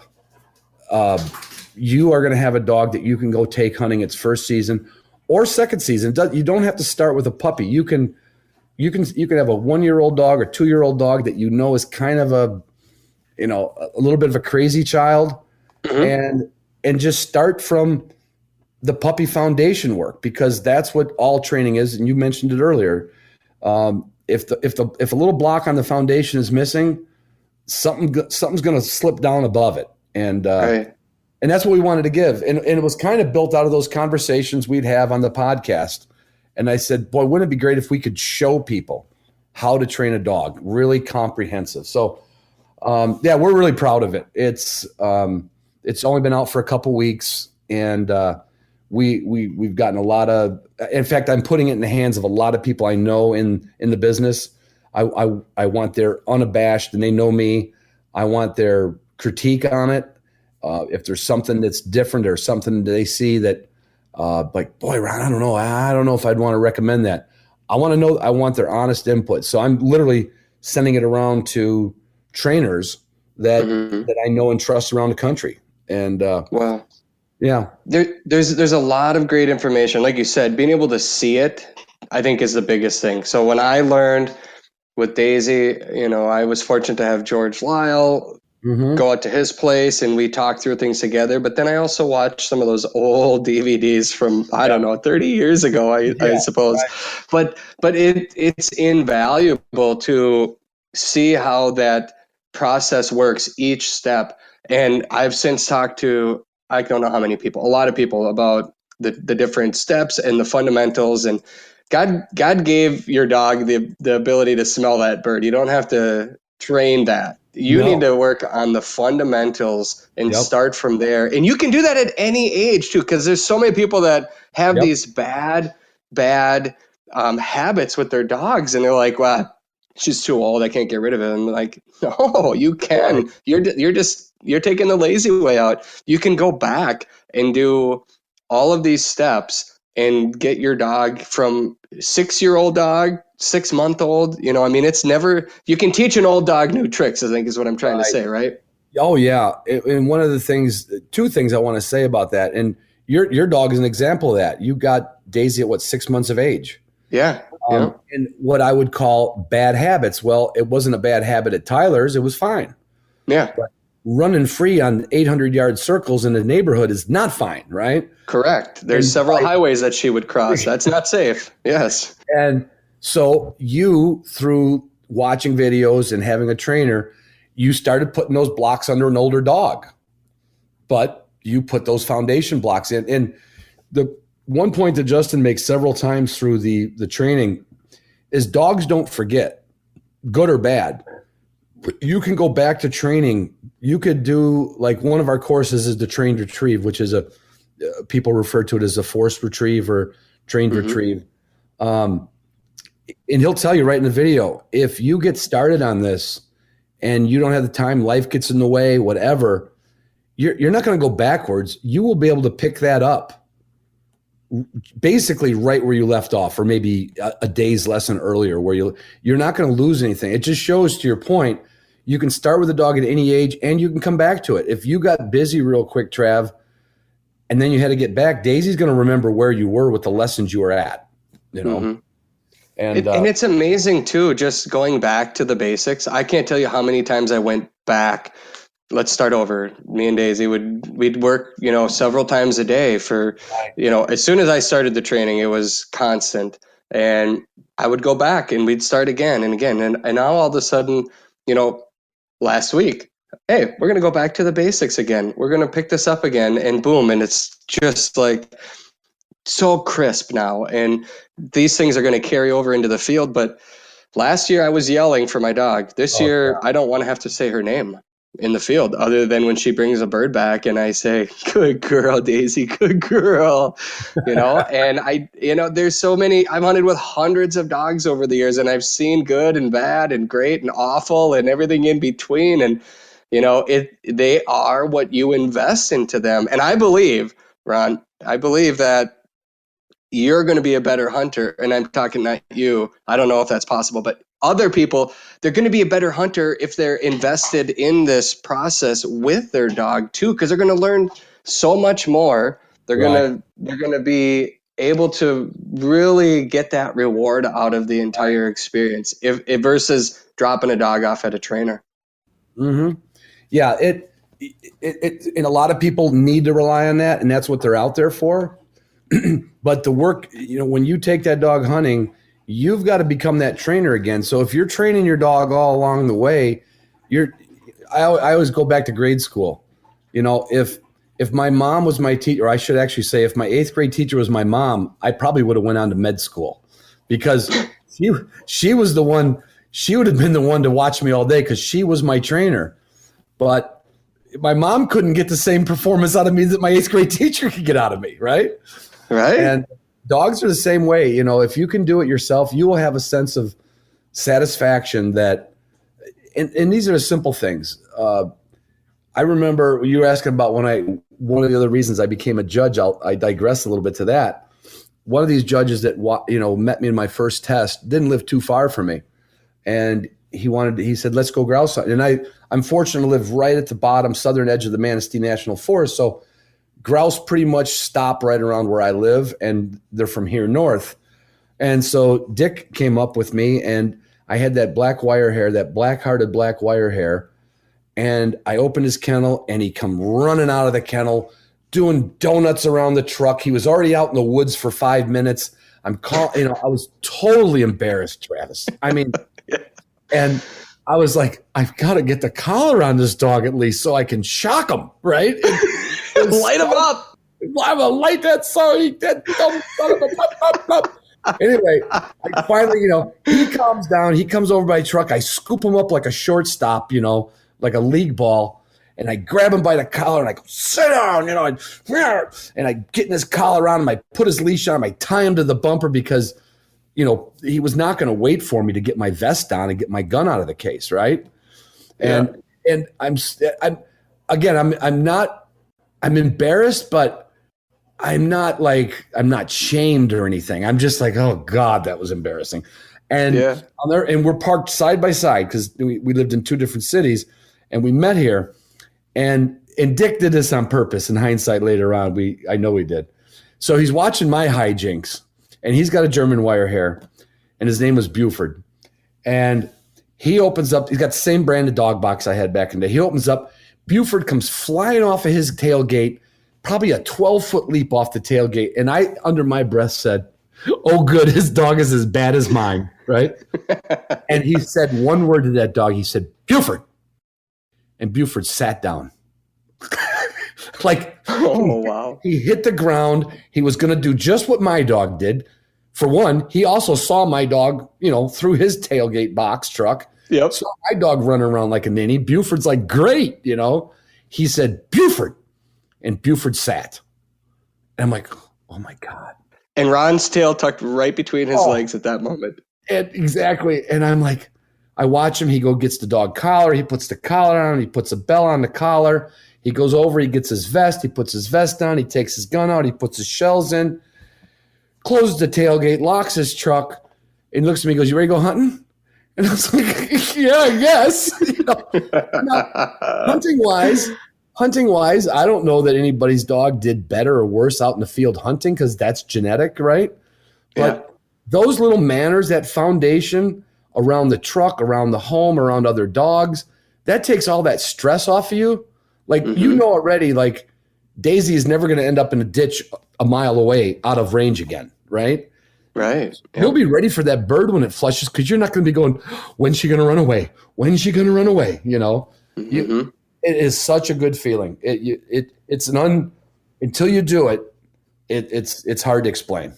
You are going to have a dog that you can go take hunting its first season or second season. You don't have to start with a puppy. You can have a 1-year-old dog or 2-year-old dog that is kind of a little bit of a crazy child, and just start from the puppy foundation work, because that's what all training is. And you mentioned it earlier. If a little block on the foundation is missing, something's going to slip down above it. And right. And that's what we wanted to give. And it was kind of built out of those conversations we'd have on the podcast. And I said, boy, wouldn't it be great if we could show people how to train a dog, really comprehensive. So, we're really proud of it. It's only been out for a couple weeks, and we've gotten a lot of, in fact, I'm putting it in the hands of a lot of people I know in the business. I want their unabashed, and they know me. I want their critique on it. If there's something that's different or something they see that, like, boy, Ron, I don't know if I'd want to recommend that. I want their honest input. So I'm literally sending it around to trainers that I know and trust around the country. And wow. Yeah. There's a lot of great information. Like you said, being able to see it, I think, is the biggest thing. So when I learned with Daisy, I was fortunate to have George Lyle go out to his place, and we talked through things together. But then I also watched some of those old DVDs from, 30 years ago, I suppose. Right. But it's invaluable to see how that process works, each step. And I've since talked to, I don't know how many people, a lot of people, about the different steps and the fundamentals. And God gave your dog the ability to smell that bird. You don't have to train that. You need to work on the fundamentals and start from there. And you can do that at any age too, because there's so many people that have these bad habits with their dogs, and they're like, well, she's too old, I can't get rid of it. And like, no, you can. You're taking the lazy way out. You can go back and do all of these steps and get your dog from 6-year-old dog, 6-month-old. You know, I mean, it's never, you can teach an old dog new tricks, I think is what I'm trying to say, right? Oh yeah. And one of the things, two things I want to say about that, and your dog is an example of that. You got Daisy at 6 months of age. Yeah. And what I would call bad habits. Well, it wasn't a bad habit at Tyler's. It was fine. Yeah. But running free on 800-yard circles in the neighborhood is not fine, right? Correct. There's several highways that she would cross. That's not safe. Yes. And so you, through watching videos and having a trainer, you started putting those blocks under an older dog. But you put those foundation blocks in. And the one point that Justin makes several times through the training is dogs don't forget, good or bad. You can go back to training. You could do, like, one of our courses is the trained retrieve, which is people refer to it as a forced retrieve or trained retrieve. And he'll tell you right in the video, if you get started on this and you don't have the time, life gets in the way, whatever, you're not going to go backwards. You will be able to pick that up basically right where you left off, or maybe a day's lesson earlier, where you're not going to lose anything. It just shows, to your point, you can start with a dog at any age and you can come back to it. If you got busy real quick, Trav, and then you had to get back, Daisy's going to remember where you were with the lessons you were at, you know? And it's amazing too, just going back to the basics. I can't tell you how many times I went back. Let's start over. Me and Daisy we'd work, several times a day for, as soon as I started the training, it was constant, and I would go back and we'd start again and again. And now all of a sudden, last week, hey, we're going to go back to the basics again. We're going to pick this up again, and boom. And it's just like so crisp now. And these things are going to carry over into the field. But last year I was yelling for my dog. This year, I don't want to have to say her name in the field, other than when she brings a bird back and I say, good girl, Daisy, good girl, and there's so many. I've hunted with hundreds of dogs over the years, and I've seen good and bad and great and awful and everything in between. And, they are what you invest into them. And I believe, Ron, that you're going to be a better hunter. And I'm talking not you. I don't know if that's possible, but other people, they're going to be a better hunter if they're invested in this process with their dog too, because they're going to learn so much more. They're going to be able to really get that reward out of the entire experience if versus dropping a dog off at a trainer. Mm-hmm. Yeah. It and a lot of people need to rely on that, and that's what they're out there for. But the work, when you take that dog hunting, you've got to become that trainer again. So if you're training your dog all along the way, I always go back to grade school. If my mom was my teacher, or I should actually say, if my 8th grade teacher was my mom, I probably would have went on to med school, because she was the one. She would have been the one to watch me all day because she was my trainer. But my mom couldn't get the same performance out of me that my 8th grade teacher could get out of me, right? Right. And dogs are the same way. If you can do it yourself, you will have a sense of satisfaction that, and these are the simple things. I remember you were asking about one of the other reasons I became a judge. I digress a little bit to that. One of these judges that, met me in my first test didn't live too far from me. And he said, let's go grouse hunting. And I'm fortunate to live right at the bottom southern edge of the Manistee National Forest. So grouse pretty much stop right around where I live, and they're from here north. And so Dick came up with me, and I had that black wire hair, that black-hearted black wire hair. And I opened his kennel, and he come running out of the kennel, doing donuts around the truck. He was already out in the woods for 5 minutes. I was totally embarrassed, Travis. I mean, and I was like, I've got to get the collar on this dog at least so I can shock him, right? Light him up. I'm gonna light that son. That dumb son of a up. Anyway, I finally, he calms down. He comes over by the truck. I scoop him up like a shortstop, like a league ball. And I grab him by the collar and I go, sit down, and I get in his collar on him. I put his leash on him. I tie him to the bumper because, he was not going to wait for me to get my vest on and get my gun out of the case. Right. And I'm embarrassed, but I'm not shamed or anything. I'm just like, oh God, that was embarrassing. And and we're parked side by side because we lived in two different cities and we met here. And Dick did this on purpose. In hindsight, later on, I know he did. So he's watching my hijinks, and he's got a German wire hair, and his name was Buford. And he opens up. He's got the same brand of dog box I had back in the day. He opens up. Buford comes flying off of his tailgate, probably a 12-foot leap off the tailgate. And I, under my breath, said, "Oh, good, his dog is as bad as mine." Right? And he said one word to that dog. He said, "Buford." And Buford sat down. Oh, wow. He hit the ground. He was going to do just what my dog did. For one, he also saw my dog, through his tailgate box truck. Yep. Saw my dog running around like a ninny. Buford's like, great, He said, "Buford." And Buford sat. And I'm like, oh, my God. And Ron's tail tucked right between his legs at that moment. Exactly. And I'm like, I watch him. He gets the dog collar. He puts the collar on. He puts a bell on the collar. He goes over. He gets his vest. He puts his vest on. He takes his gun out. He puts his shells in. Closes the tailgate. Locks his truck. And looks at me and goes, "You ready to go hunting?" And I was like, "Yeah, I guess." Hunting wise, I don't know that anybody's dog did better or worse out in the field hunting because that's genetic, right? But those little manners, that foundation around the truck, around the home, around other dogs, that takes all that stress off of you. Like, already, like, Daisy is never going to end up in a ditch a mile away out of range again, right? Right. You'll be ready for that bird when it flushes because you're not going to be going, "When's she going to run away? When's she going to run away?" It is such a good feeling. It's until you do it, it's hard to explain.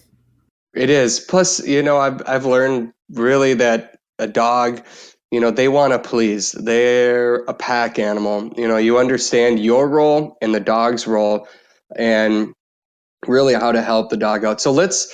It is. Plus, I've learned really that a dog, they want to please. They're a pack animal. You understand your role and the dog's role and really how to help the dog out. So let's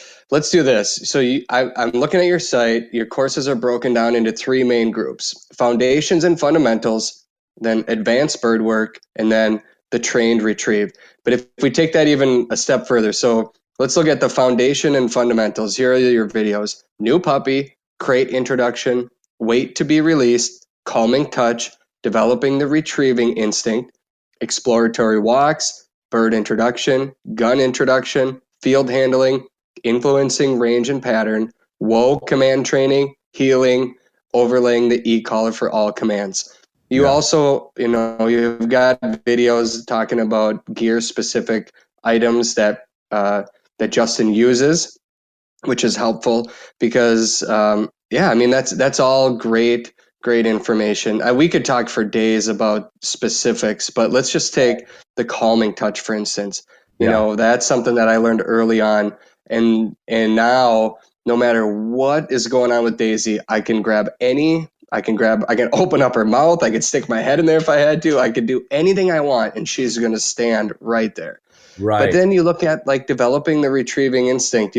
do this. So I'm looking at your site. Your courses are broken down into three main groups: foundations and fundamentals, then advanced bird work, and then the trained retrieve. But if we take that even a step further, so let's look at the foundation and fundamentals. Here are your videos: new puppy, crate introduction, wait to be released, calming touch, developing the retrieving instinct, exploratory walks, bird introduction, gun introduction, field handling, influencing range and pattern, whoa command training, healing, overlaying the e-collar for all commands. You also, you've got videos talking about gear-specific items that Justin uses, which is helpful because, that's all great information. We could talk for days about specifics, but let's just take the calming touch, for instance. That's something that I learned early on, and now no matter what is going on with Daisy, I can open up her mouth. I could stick my head in there if I had to. I could do anything I want, and she's going to stand right there. Right. But then you look at like developing the retrieving instinct.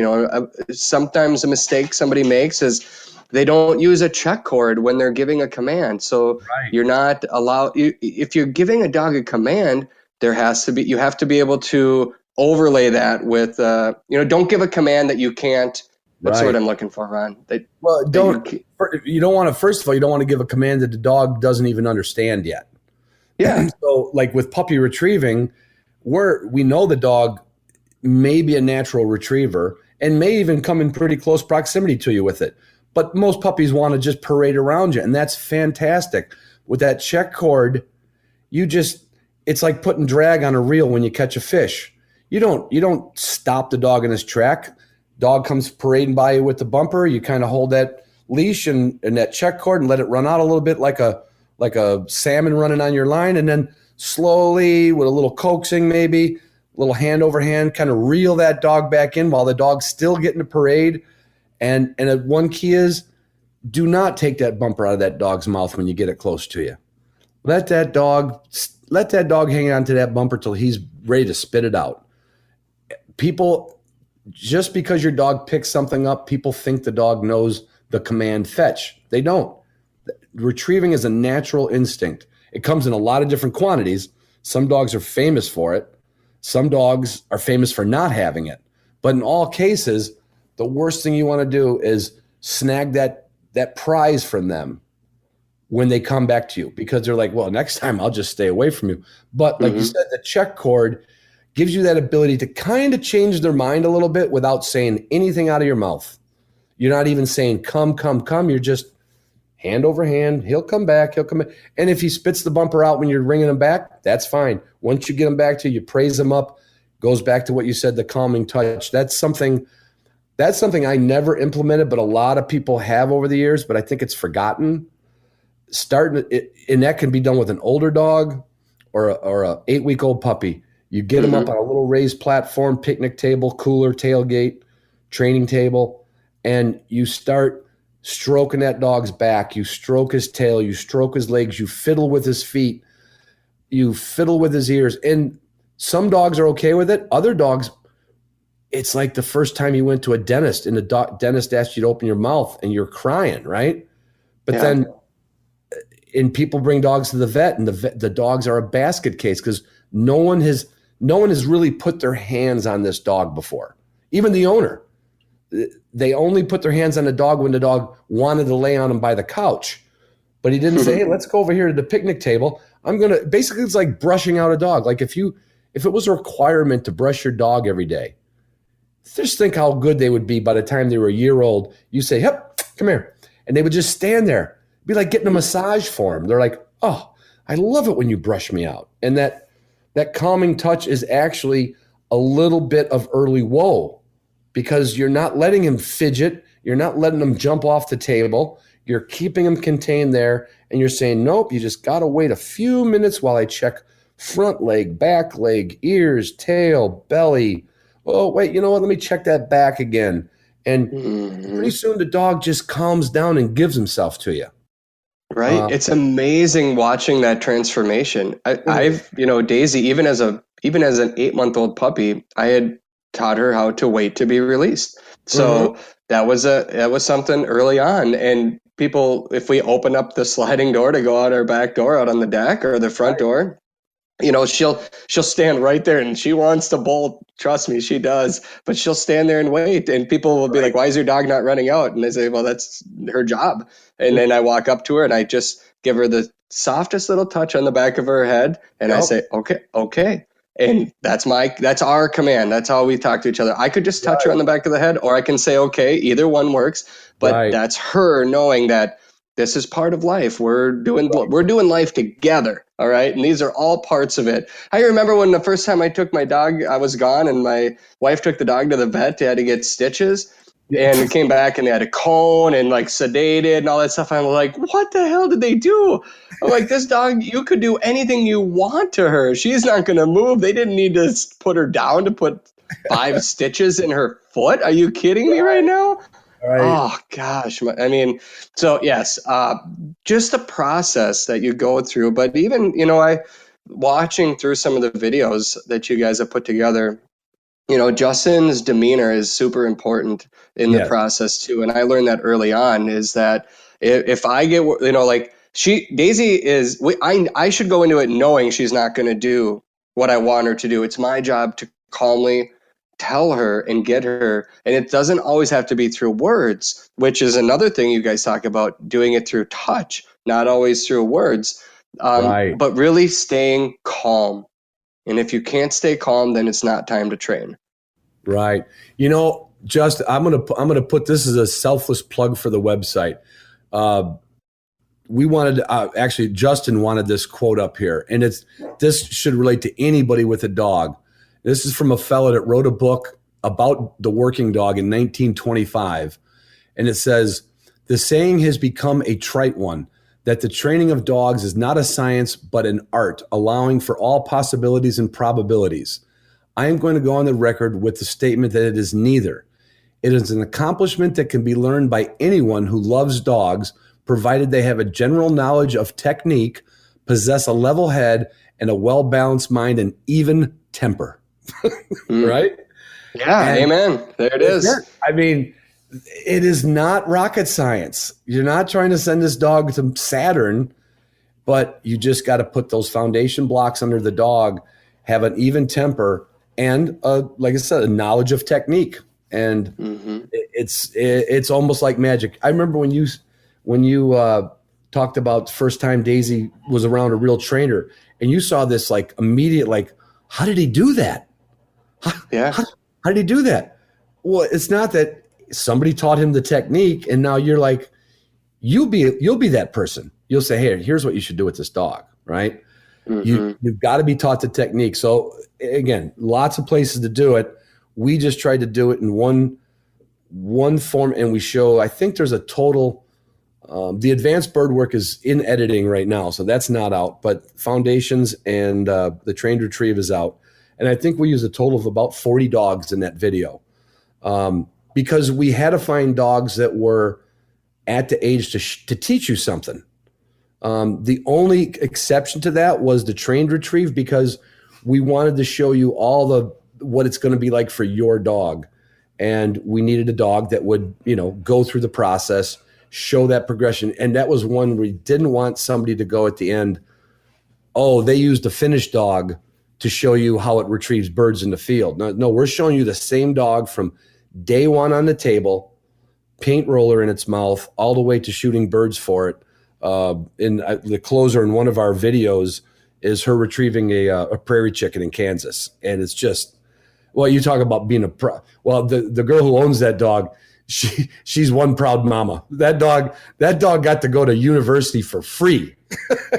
Sometimes a mistake somebody makes is they don't use a check cord when they're giving a command. So you're not allowed. If you're giving a dog a command, you have to be able to overlay that with, don't give a command that you can't. That's what I'm looking for, Ron. You don't want to give a command that the dog doesn't even understand yet. Yeah. So like with puppy retrieving, we know the dog may be a natural retriever and may even come in pretty close proximity to you with it. But most puppies want to just parade around you, and that's fantastic. With that check cord, it's like putting drag on a reel when you catch a fish. You don't stop the dog in his track. Dog comes parading by you with the bumper. You kind of hold that leash and that check cord and let it run out a little bit like a salmon running on your line, and then slowly, with a little coaxing maybe, a little hand over hand, kind of reel that dog back in while the dog's still getting to parade. And one key is, do not take that bumper out of that dog's mouth when you get it close to you. Let that dog hang on to that bumper till he's ready to spit it out. People, just because your dog picks something up, people think the dog knows the command fetch. They don't. Retrieving is a natural instinct. It comes in a lot of different quantities. Some dogs are famous for it. Some dogs are famous for not having it. But in all cases, the worst thing you want to do is snag that prize from them when they come back to you, because they're like, well, next time I'll just stay away from you. But like you said, the check cord gives you that ability to kind of change their mind a little bit without saying anything out of your mouth. You're not even saying, come, come, come. You're just hand over hand. He'll come back. He'll come back. And if he spits the bumper out when you're ringing him back, that's fine. Once you get him back to you, praise him up. Goes back to what you said, the calming touch. That's something I never implemented, but a lot of people have over the years, but I think it's forgotten. And that can be done with an older dog or a 8-week-old puppy. You get them up on a little raised platform, picnic table, cooler, tailgate, training table, and you start stroking that dog's back. You stroke his tail, you stroke his legs, you fiddle with his feet, you fiddle with his ears. And some dogs are okay with it. Other dogs, it's like the first time you went to a dentist and the dentist asked you to open your mouth and you're crying, right? But then, and people bring dogs to the vet, and the dogs are a basket case because no one has really put their hands on this dog before. Even the owner, they only put their hands on the dog when the dog wanted to lay on him by the couch, but he didn't say, hey, let's go over here to the picnic table. Basically it's like brushing out a dog. Like if it was a requirement to brush your dog every day, just think how good they would be by the time they were a year old. You say, yep, come here. And they would just stand there. It'd be like getting a massage for them. They're like, oh, I love it when you brush me out. And that calming touch is actually a little bit of early woe, because you're not letting him fidget. You're not letting him jump off the table. You're keeping him contained there. And you're saying, nope, you just got to wait a few minutes while I check front leg, back leg, ears, tail, belly. Oh, wait, you know what? Let me check that back again. And pretty soon the dog just calms down and gives himself to you. Right. It's amazing watching that transformation. I've, Daisy, even as an 8-month-old puppy, I had taught her how to wait to be released. So that was something early on. And people, if we open up the sliding door to go out our back door out on the deck or the front door, she'll stand right there and she wants to bolt. Trust me, she does. But she'll stand there and wait. And people will be like, why is your dog not running out? And I say, well, that's her job. And then I walk up to her and I just give her the softest little touch on the back of her head. And I say, okay. And that's our command. That's how we talk to each other. I could just touch her on the back of the head, or I can say, okay, either one works. But that's her knowing that this is part of life. We're doing life together. All right. And these are all parts of it. I remember when the first time I took my dog, I was gone and my wife took the dog to the vet. They had to get stitches, and we came back and they had a cone and like sedated and all that stuff. I'm like, what the hell did they do? I'm like, this dog, you could do anything you want to her. She's not going to move. They didn't need to put her down to put 5 stitches in her foot. Are you kidding me right now? Right. Oh gosh. I mean, so yes, just the process that you go through, but even, watching through some of the videos that you guys have put together, Justin's demeanor is super important in the process too. And I learned that early on, is that if I get, Daisy is, I should go into it knowing she's not going to do what I want her to do. It's my job to calmly tell her and get her. And it doesn't always have to be through words, which is another thing you guys talk about, doing it through touch, not always through words, but really staying calm. And if you can't stay calm, then it's not time to train. Right. Just, I'm gonna put this as a selfless plug for the website. We wanted, actually, Justin wanted this quote up here, and this should relate to anybody with a dog. This is from a fellow that wrote a book about the working dog in 1925. And it says, the saying has become a trite one, that the training of dogs is not a science, but an art, allowing for all possibilities and probabilities. I am going to go on the record with the statement that it is neither. It is an accomplishment that can be learned by anyone who loves dogs, provided they have a general knowledge of technique, possess a level head and a well-balanced mind and even temper. Right? Yeah, And amen. There it is. I mean, it is not rocket science. You're not trying to send this dog to Saturn, but you just got to put those foundation blocks under the dog, have an even temper, and like I said, a knowledge of technique. And it's almost like magic. I remember when you talked about the first time Daisy was around a real trainer, and you saw this like immediate, like, how did he do that? How did he do that? Well, it's not that somebody taught him the technique, and now you're like, you'll be that person. You'll say, hey, here's what you should do with this dog, right? You've got to be taught the technique. So again, lots of places to do it. We just tried to do it in one form, and we show, I think there's a total, the advanced bird work is in editing right now, so that's not out, but foundations and the trained retrieve is out. And I think we use a total of about 40 dogs in that video, because we had to find dogs that were at the age to teach you something. The only exception to that was the trained retrieve, because we wanted to show you what it's going to be like for your dog. And we needed a dog that would, go through the process, show that progression. And that was one we didn't want somebody to go at the end, oh, they used a finished dog to show you how it retrieves birds in the field. No, we're showing you the same dog from day one on the table, paint roller in its mouth, all the way to shooting birds for it. The closer in one of our videos is her retrieving a prairie chicken in Kansas. And it's just, well, you talk about being the girl who owns that dog, she's one proud mama. That dog got to go to university for free.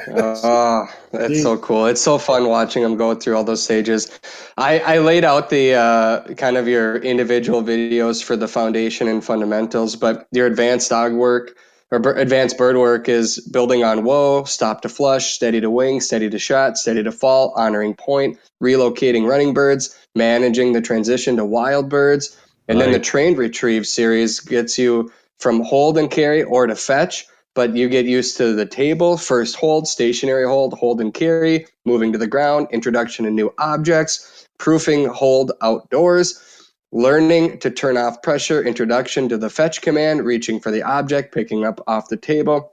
Oh, that's so cool. It's so fun watching them go through all those stages. I laid out the kind of your individual videos for the foundation and fundamentals, but your advanced dog work or advanced bird work is building on whoa, stop to flush, steady to wing, steady to shot, steady to fall, honoring point, relocating running birds, managing the transition to wild birds. And then the trained retrieve series gets you from hold and carry or to fetch, but you get used to the table, first hold, stationary hold and carry, moving to the ground, introduction to new objects, proofing hold outdoors, learning to turn off pressure, introduction to the fetch command, reaching for the object, picking up off the table,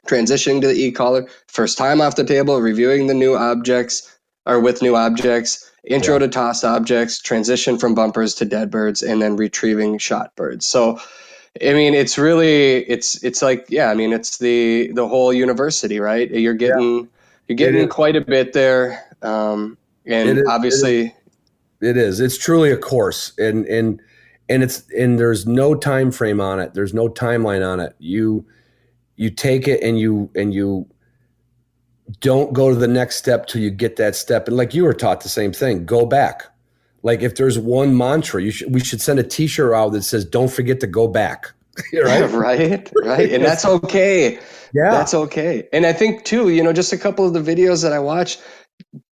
transitioning to the e-collar, first time off the table, reviewing the new objects or with new objects, intro to toss objects, transition from bumpers to dead birds, and then retrieving shot birds. So, I mean, it's really, it's like, I mean, it's the whole university, right? You're getting quite a bit there. And obviously it is. It's truly a course, and there's no time frame on it. There's no timeline on it. You take it and you don't go to the next step till you get that step. And like you were taught the same thing, go back. Like if there's one mantra, we should send a t-shirt out that says, don't forget to go back. Right? right. And that's okay. Yeah. That's okay. And I think too, just a couple of the videos that I watch,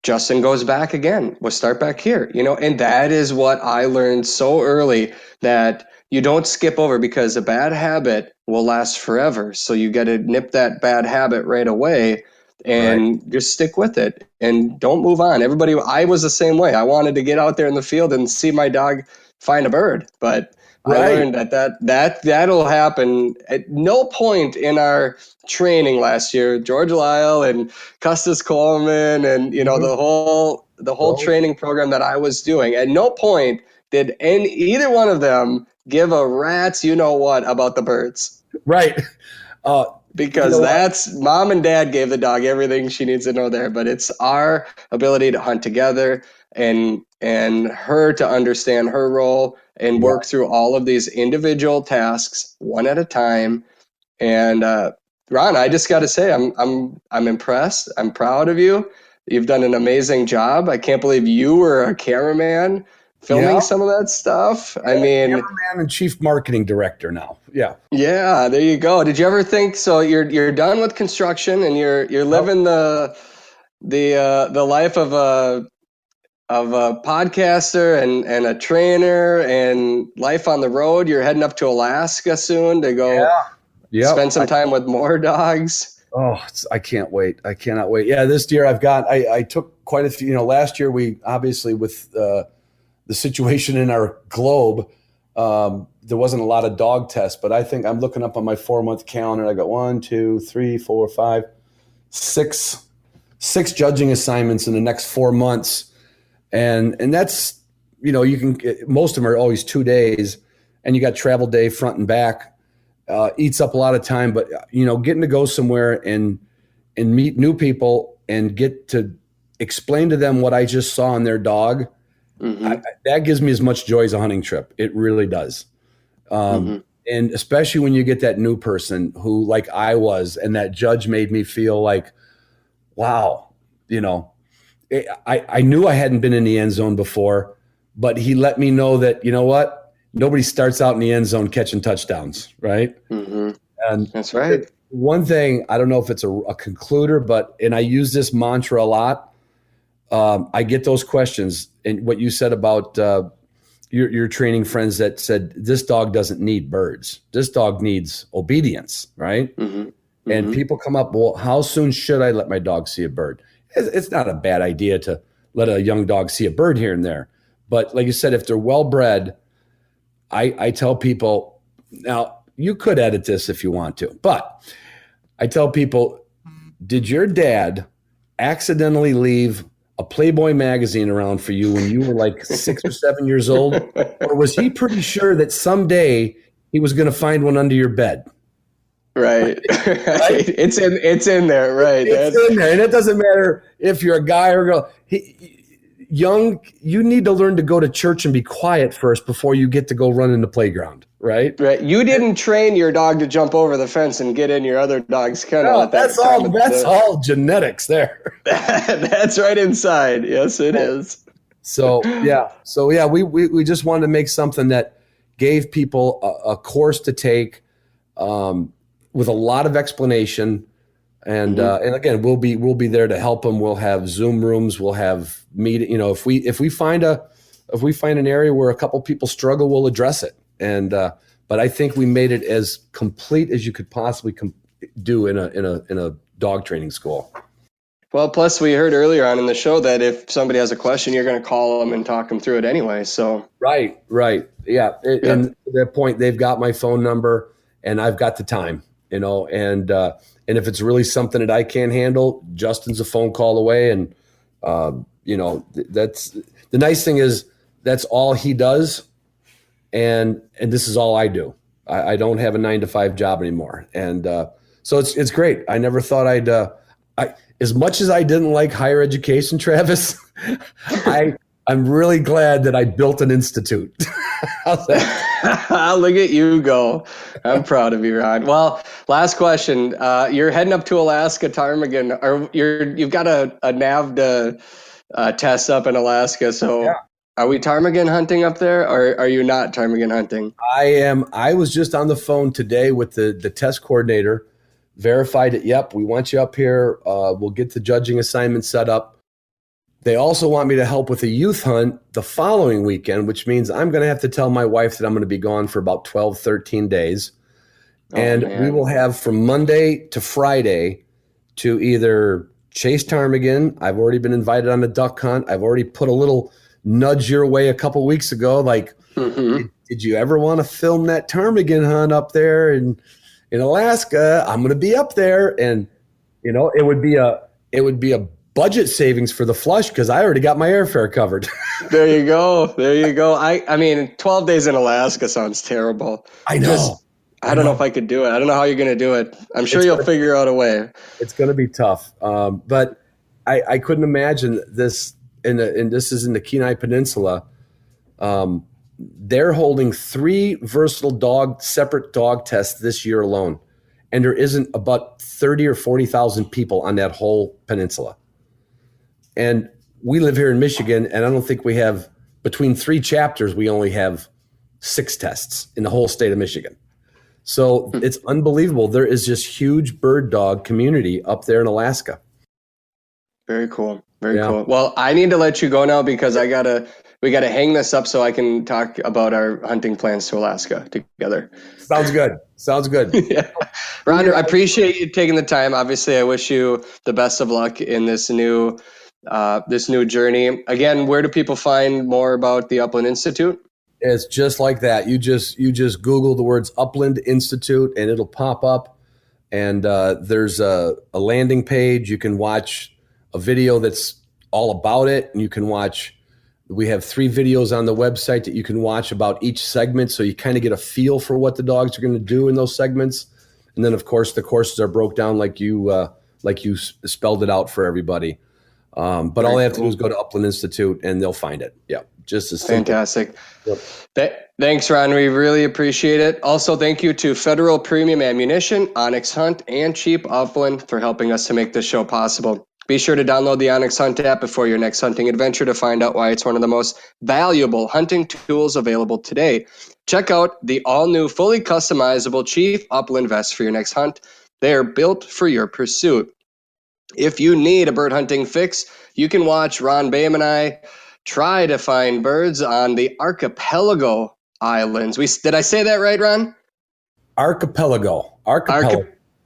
Justin goes back again. We'll start back here, and that is what I learned so early, that you don't skip over, because a bad habit will last forever. So you got to nip that bad habit right away and just stick with it and don't move on. I was the same way. I wanted to get out there in the field and see my dog find a bird, but I learned that'll happen. At no point in our training last year, George Lyle and Custis Coleman and the whole training program that I was doing, at no point did either one of them give a rat's about the birds. Right. Because that's mom and dad gave the dog everything she needs to know there, but it's our ability to hunt together and her to understand her role and work through all of these individual tasks one at a time. And Ron, I just got to say, I'm impressed. I'm proud of you. You've done an amazing job. I can't believe you were a cameraman filming some of that stuff. I mean, cameraman and chief marketing director now. Yeah. Yeah, there you go. Did you ever think, so you're done with construction and you're living the life of a podcaster and a trainer and life on the road? You're heading up to Alaska soon to go spend some time with more dogs. Oh, I can't wait. I cannot wait. Yeah, this year I took quite a few, last year we obviously with the situation in our globe, there wasn't a lot of dog tests, but I think I'm looking up on my 4-month calendar. I got 1, 2, 3, 4, 5, 6 judging assignments in the next 4 months. And that's, you can get, most of them are always 2 days, and you got travel day front and back, eats up a lot of time, but getting to go somewhere and meet new people and get to explain to them what I just saw in their dog. Mm-hmm. That gives me as much joy as a hunting trip. It really does. And especially when you get that new person who, like I was, and that judge made me feel like, wow, I knew I hadn't been in the end zone before, but he let me know that, what? Nobody starts out in the end zone catching touchdowns, right? Mm-hmm. And that's right. One thing, I don't know if it's a concluder, and I use this mantra a lot. I get those questions, and what you said about your training friends that said, this dog doesn't need birds. This dog needs obedience, right? Mm-hmm. And people come up, well, how soon should I let my dog see a bird? It's not a bad idea to let a young dog see a bird here and there. But like you said, if they're well-bred, I tell people, now you could edit this if you want to, but I tell people, did your dad accidentally leave a Playboy magazine around for you when you were like 6 or 7 years old? Or was he pretty sure that someday he was going to find one under your bed? Right. Right. It's in there. Right. It's in there. And it doesn't matter if you're a guy or a girl. You need to learn to go to church and be quiet first before you get to go run in the playground. Right. Right. You didn't train your dog to jump over the fence and get in your other dog's kennel. No, that's all genetics there. That's right inside. Yes, it is. So we just wanted to make something that gave people a course to take, with a lot of explanation, and again, we'll be there to help them. We'll have Zoom rooms. We'll have meeting. If we find an area where a couple people struggle, we'll address it. And but I think we made it as complete as you could possibly do in a dog training school. Well, plus we heard earlier on in the show that if somebody has a question, you're going to call them and talk them through it anyway. So right, yeah. And to that point, they've got my phone number, and I've got the time. And if it's really something that I can't handle, Justin's a phone call away. And, that's the nice thing is that's all he does. And this is all I do. I don't have a 9-to-5 job anymore. And, so it's great. I never thought as much as I didn't like higher education, Travis, I'm really glad that I built an institute. How's that? Look at you go. I'm proud of you, Ron. Well, last question. You're heading up to Alaska, ptarmigan, or you've got a NAVHDA test up in Alaska. So yeah. Are we ptarmigan hunting up there, or are you not ptarmigan hunting? I am. I was just on the phone today with the test coordinator, verified it. Yep, we want you up here. We'll get the judging assignment set up. They also want me to help with a youth hunt the following weekend, which means I'm going to have to tell my wife that I'm going to be gone for about 12, 13 days. Man. We will have from Monday to Friday to either chase ptarmigan. I've already been invited on a duck hunt. I've already put a little nudge your way a couple weeks ago. Like, did you ever want to film that ptarmigan hunt up there in Alaska? I'm going to be up there. And, it would be a budget savings for the flush because I already got my airfare covered. There you go. I mean, 12 days in Alaska sounds terrible. I know. I don't know if I could do it. I don't know how you're going to do it. I'm sure you'll figure out a way. It's going to be tough. But I couldn't imagine this, and this is in the Kenai Peninsula. They're holding 3 versatile separate dog tests this year alone. And there isn't about 30 or 40,000 people on that whole peninsula. And we live here in Michigan, and I don't think we have, between 3 chapters, we only have 6 tests in the whole state of Michigan. So it's unbelievable. There is this huge bird dog community up there in Alaska. Very cool. Very cool. Well, I need to let you go now because I got to we got to hang this up so I can talk about our hunting plans to Alaska together. Sounds good. Yeah. Ron, I appreciate you taking the time. Obviously, I wish you the best of luck in this new journey. Again, where do people find more about the Upland Institute? It's just like that. You just Google the words Upland Institute and it'll pop up. And there's a landing page. You can watch a video that's all about it. And you can we have 3 videos on the website that you can watch about each segment. So you kind of get a feel for what the dogs are going to do in those segments. And then, of course, the courses are broke down like you spelled it out for everybody. But all they have to do is go to Upland Institute and they'll find it. Yeah, just as simple. Fantastic. Yep. Thanks, Ron. We really appreciate it. Also, thank you to Federal Premium Ammunition, Onyx Hunt, and Cheap Upland for helping us to make this show possible. Be sure to download the Onyx Hunt app before your next hunting adventure to find out why it's one of the most valuable hunting tools available today. Check out the all-new, fully customizable Chief Upland vest for your next hunt. They are built for your pursuit. If you need a bird hunting fix, you can watch Ron Boehme and I try to find birds on the Archipelago Islands. Did I say that right, Ron? Archipelago.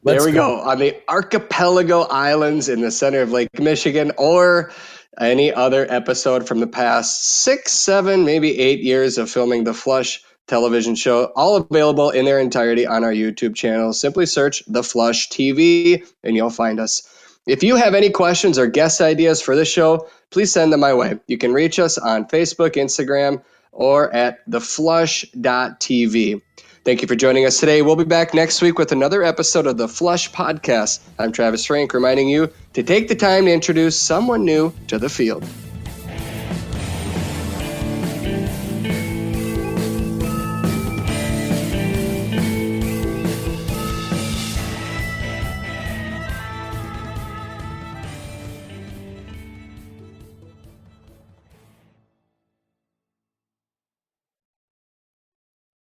There we go. On the Archipelago Islands in the center of Lake Michigan, or any other episode from the past 6, 7, maybe 8 years of filming the Flush television show, all available in their entirety on our YouTube channel. Simply search The Flush TV and you'll find us. If you have any questions or guest ideas for this show, please send them my way. You can reach us on Facebook, Instagram, or at theflush.tv. Thank you for joining us today. We'll be back next week with another episode of the Flush Podcast. I'm Travis Frank, reminding you to take the time to introduce someone new to the field.